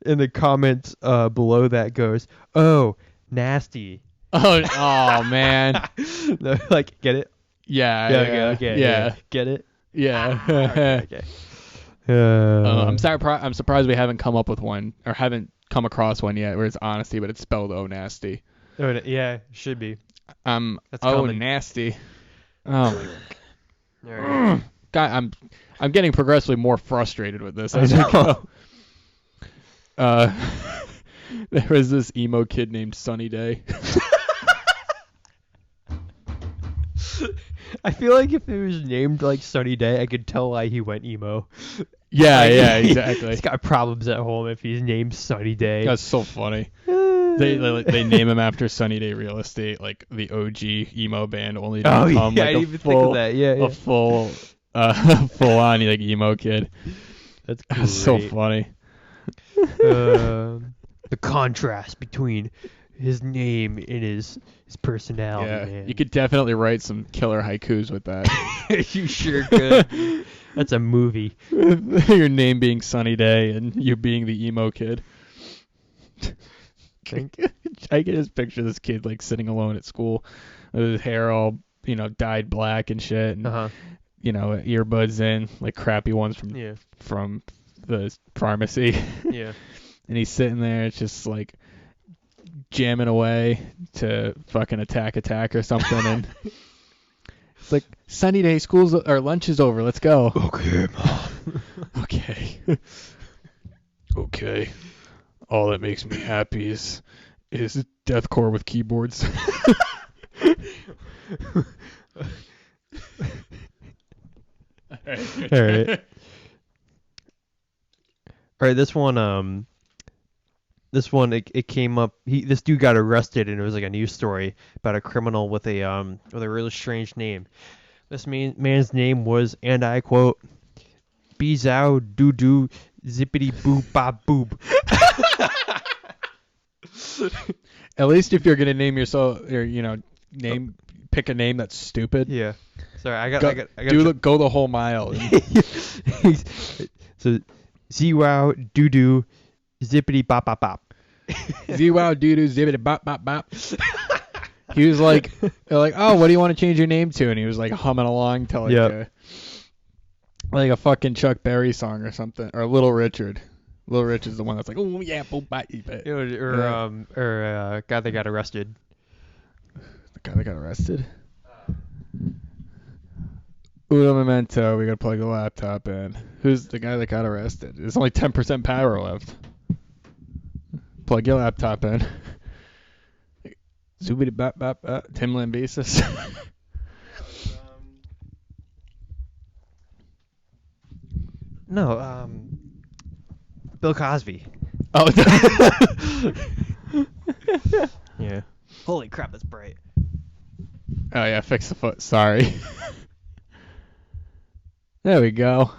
[SPEAKER 1] in the comments below that goes, "Oh, nasty."
[SPEAKER 2] Oh man.
[SPEAKER 1] No, like, get it?
[SPEAKER 2] Yeah.
[SPEAKER 1] Okay. Get it?
[SPEAKER 2] Yeah.
[SPEAKER 1] Okay.
[SPEAKER 2] I'm surprised we haven't come up with one or haven't come across one yet where it's honesty, but it's spelled oh nasty.
[SPEAKER 1] Oh, yeah, should be.
[SPEAKER 2] That's
[SPEAKER 1] oh
[SPEAKER 2] common. Nasty. Oh my
[SPEAKER 1] God. Right.
[SPEAKER 2] God, I'm getting progressively more frustrated with this.
[SPEAKER 1] I know.
[SPEAKER 2] There was this emo kid named Sunny Day.
[SPEAKER 1] I feel like if it was named like Sunny Day, I could tell why he went emo.
[SPEAKER 2] Yeah, exactly.
[SPEAKER 1] He's got problems at home if he's named Sunny Day.
[SPEAKER 2] That's so funny. They name him after Sunny Day Real Estate, like the OG emo band, only to become
[SPEAKER 1] I
[SPEAKER 2] like
[SPEAKER 1] didn't even think of that. Yeah.
[SPEAKER 2] a full on like emo kid.
[SPEAKER 1] That's great.
[SPEAKER 2] So funny.
[SPEAKER 1] The contrast between his name and his personality.
[SPEAKER 2] Yeah,
[SPEAKER 1] Man.
[SPEAKER 2] you could definitely write some killer haikus with that.
[SPEAKER 1] You sure could. That's a movie.
[SPEAKER 2] Your name being Sunny Day and you being the emo kid. I can just picture this kid like sitting alone at school with his hair all, dyed black and shit, and earbuds in, like crappy ones from the pharmacy.
[SPEAKER 1] Yeah.
[SPEAKER 2] and he's sitting there, it's just like jamming away to fucking attack or something, and it's like, sunny day, school's or lunch is over, let's go.
[SPEAKER 1] Okay, Mom.
[SPEAKER 2] Okay. Okay. All that makes me happy is deathcore with keyboards. All right.
[SPEAKER 1] All right, this one it came up. This dude got arrested, and it was like a news story about a criminal with a really strange name. This man's name was, and I quote, Bezow Doo Doo Zippity Boo Bob Boob.
[SPEAKER 2] At least if you're gonna name yourself, or pick a name that's stupid.
[SPEAKER 1] Yeah. Sorry, I got.
[SPEAKER 2] Go the whole mile.
[SPEAKER 1] So, Z-wow doo doo zippity bop bop bop.
[SPEAKER 2] Z-wow doo doo zippity bop bop bop. He was like, they're like, oh, what do you want to change your name to? And he was like humming along to like a fucking Chuck Berry song or something, or Little Richard. Little Richard's the one that's like, oh yeah, boom, bye.
[SPEAKER 1] Or guy that got arrested.
[SPEAKER 2] The guy that got arrested? Uno momento, we gotta plug the laptop in. Who's the guy that got arrested? There's only 10% power left. Plug your laptop in. Zoobity bop bop bop. Tim Lambesis.
[SPEAKER 1] No, Bill Cosby.
[SPEAKER 2] Oh,
[SPEAKER 1] yeah. Holy crap, that's bright.
[SPEAKER 2] Oh yeah, fix the foot. Sorry. There we go.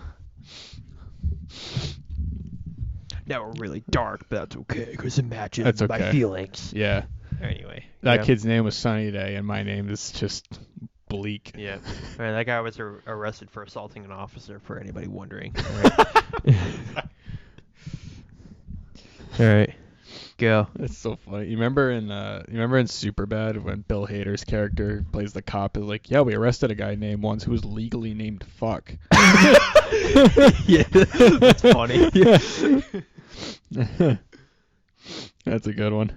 [SPEAKER 1] Now we're really dark, but that's okay, because it matches my feelings.
[SPEAKER 2] Yeah.
[SPEAKER 1] Anyway.
[SPEAKER 2] That kid's name was Sunny Day, and my name is just Bleak.
[SPEAKER 1] Yeah. All right, that guy was arrested for assaulting an officer, for anybody wondering. All right. Go.
[SPEAKER 2] That's so funny. You remember in Superbad when Bill Hader's character plays the cop, is like, yeah, we arrested a guy named once who was legally named Fuck.
[SPEAKER 1] Yeah, that's funny.
[SPEAKER 2] Yeah. That's a good one.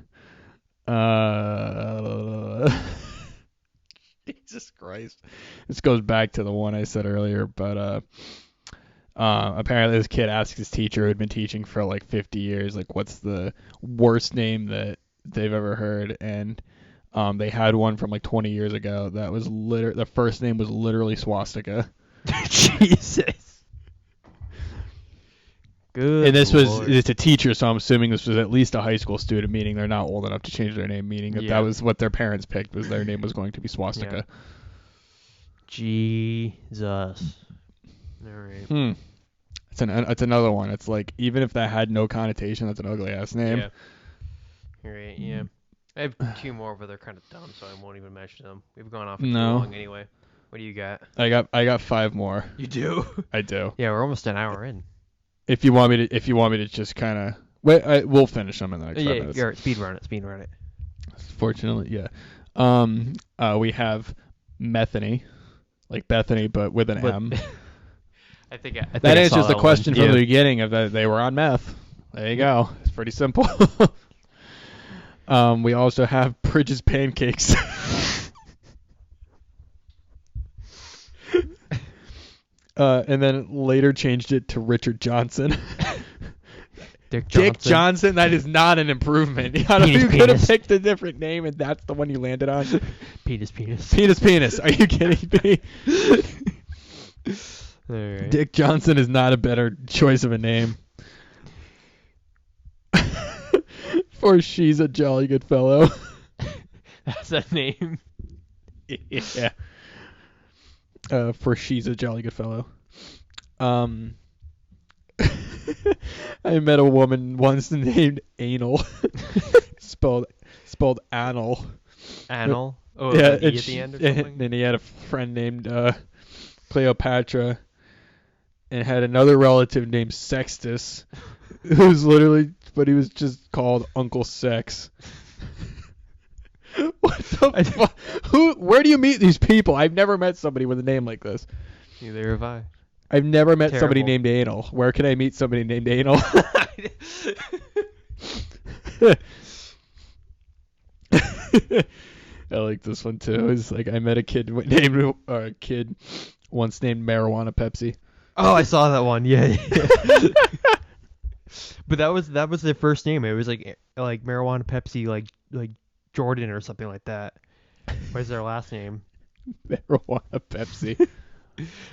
[SPEAKER 2] Jesus Christ. This goes back to the one I said earlier, but apparently this kid asked his teacher, who had been teaching for like 50 years, like, what's the worst name that they've ever heard, and they had one from like 20 years ago that was the first name was literally swastika.
[SPEAKER 1] Jesus. Good.
[SPEAKER 2] And it's a teacher, so I'm assuming this was at least a high school student, meaning they're not old enough to change their name, meaning that was what their parents picked, was their name was going to be swastika.
[SPEAKER 1] Yeah. Jesus. All right.
[SPEAKER 2] It's another one. It's like, even if that had no connotation, that's an ugly ass name.
[SPEAKER 1] Yeah. All right. Yeah. I have two more, but they're kind of dumb, so I won't even mention them. We've gone off for too long anyway. What do you got?
[SPEAKER 2] I got 5 more.
[SPEAKER 1] You do?
[SPEAKER 2] I do.
[SPEAKER 1] Yeah, we're almost an hour in.
[SPEAKER 2] If you want me to just kind of wait, we'll finish them in the next 5 minutes.
[SPEAKER 1] Yeah, speed run it.
[SPEAKER 2] Fortunately, yeah. We have Methany, like Bethany, but with an M.
[SPEAKER 1] I think
[SPEAKER 2] that answers the question from the beginning of that they were on meth. There you go. It's pretty simple. We also have Bridges Pancakes. And then later changed it to Richard Johnson.
[SPEAKER 1] Dick Johnson,
[SPEAKER 2] that is not an improvement. You could have picked a different name, and that's the one you landed on.
[SPEAKER 1] Penis.
[SPEAKER 2] Are you kidding me?
[SPEAKER 1] Right.
[SPEAKER 2] Dick Johnson is not a better choice of a name. For she's a jolly good fellow.
[SPEAKER 1] That's a name.
[SPEAKER 2] Yeah. For she's a jolly good fellow. I met a woman once named Anal. spelled anal.
[SPEAKER 1] Anal? Oh,
[SPEAKER 2] yeah,
[SPEAKER 1] at the end or something?
[SPEAKER 2] And he had a friend named Cleopatra, and had another relative named Sextus, but he was just called Uncle Sex. What the fuck? Where do you meet these people? I've never met somebody with a name like this.
[SPEAKER 1] Neither have I.
[SPEAKER 2] I've never met somebody named Anal. Where can I meet somebody named Anal? I like this one too. It's like I met a kid named once named Marijuana Pepsi.
[SPEAKER 1] Oh, I saw that one. Yeah. But that was their first name. It was like Marijuana Pepsi, like Jordan or something like that. What is their last name?
[SPEAKER 2] Marijuana Pepsi.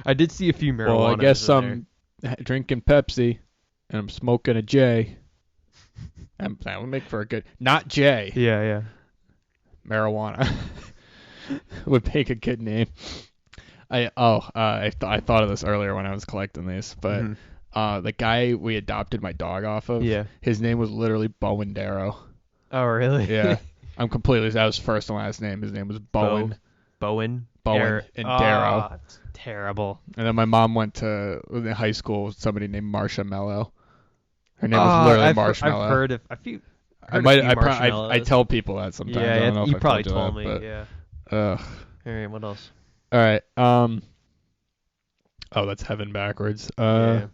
[SPEAKER 1] I did see a few marijuana.
[SPEAKER 2] Well, I guess I'm drinking Pepsi and I'm smoking a J. That would make for a good, not J.
[SPEAKER 1] Yeah.
[SPEAKER 2] Marijuana would make a good name. I thought of this earlier when I was collecting these, but the guy we adopted my dog off of, his name was literally Bowen Darrow.
[SPEAKER 1] Oh, really?
[SPEAKER 2] Yeah. That was first and last name. His name was Bowen.
[SPEAKER 1] Bowen
[SPEAKER 2] and Darrow.
[SPEAKER 1] That's terrible.
[SPEAKER 2] And then my mom went to high school with somebody named Marsha Mello. Her name was literally Marshmallow.
[SPEAKER 1] I've heard of a few.
[SPEAKER 2] I tell people that sometimes.
[SPEAKER 1] Yeah,
[SPEAKER 2] I don't know if
[SPEAKER 1] you
[SPEAKER 2] I
[SPEAKER 1] probably
[SPEAKER 2] told
[SPEAKER 1] me.
[SPEAKER 2] But,
[SPEAKER 1] yeah.
[SPEAKER 2] Ugh.
[SPEAKER 1] All right, what else?
[SPEAKER 2] All right. Oh, that's heaven backwards.
[SPEAKER 1] Yeah.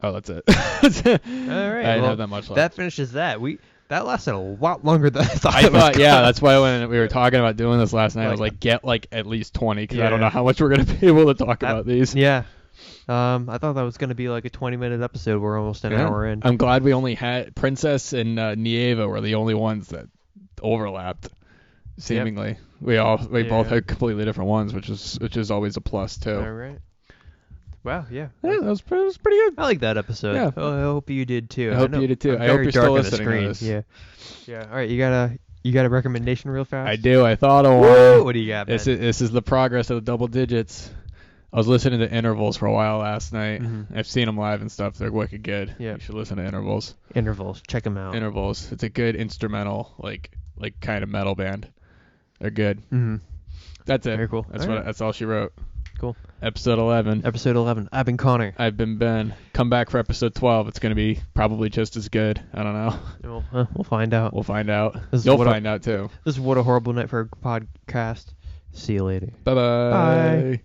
[SPEAKER 2] Oh, that's it.
[SPEAKER 1] All right.
[SPEAKER 2] I didn't have that much left.
[SPEAKER 1] That finishes that. That lasted a lot longer than I thought.
[SPEAKER 2] Yeah, that's why when we were talking about doing this last night, I was like, get at least 20 because I don't know how much we're gonna be able to talk about these.
[SPEAKER 1] Yeah. I thought that was gonna be like a 20-minute episode. We're almost an hour in.
[SPEAKER 2] I'm glad we only had Princess and Nieva were the only ones that overlapped. Seemingly, yep. we both had completely different ones, which is always a plus too.
[SPEAKER 1] All right. Wow, yeah.
[SPEAKER 2] That was pretty good.
[SPEAKER 1] I like that episode.
[SPEAKER 2] Yeah.
[SPEAKER 1] Oh, I hope you did too.
[SPEAKER 2] I hope you did too. I hope you're still listening to this.
[SPEAKER 1] Yeah. Yeah. All right, you got a recommendation real fast?
[SPEAKER 2] I do. I thought of
[SPEAKER 1] one. What do you got, man?
[SPEAKER 2] This is the progress of the double digits. I was listening to Intervals for a while last night.
[SPEAKER 1] Mm-hmm.
[SPEAKER 2] I've seen them live and stuff. They're wicked good.
[SPEAKER 1] Yeah.
[SPEAKER 2] You should listen to Intervals.
[SPEAKER 1] Intervals. Check them out.
[SPEAKER 2] Intervals. It's a good instrumental, like kind of metal band. They're good.
[SPEAKER 1] Mm-hmm.
[SPEAKER 2] That's it.
[SPEAKER 1] Very cool.
[SPEAKER 2] That's all she wrote.
[SPEAKER 1] Cool.
[SPEAKER 2] Episode 11.
[SPEAKER 1] Episode 11. I've been Connor.
[SPEAKER 2] I've been Ben. Come back for episode 12. It's going to be probably just as good. I don't know.
[SPEAKER 1] We'll find out.
[SPEAKER 2] We'll find out. You'll find out too.
[SPEAKER 1] This is What a Horrible Night for a Podcast. See you later.
[SPEAKER 2] Bye-bye.
[SPEAKER 1] Bye.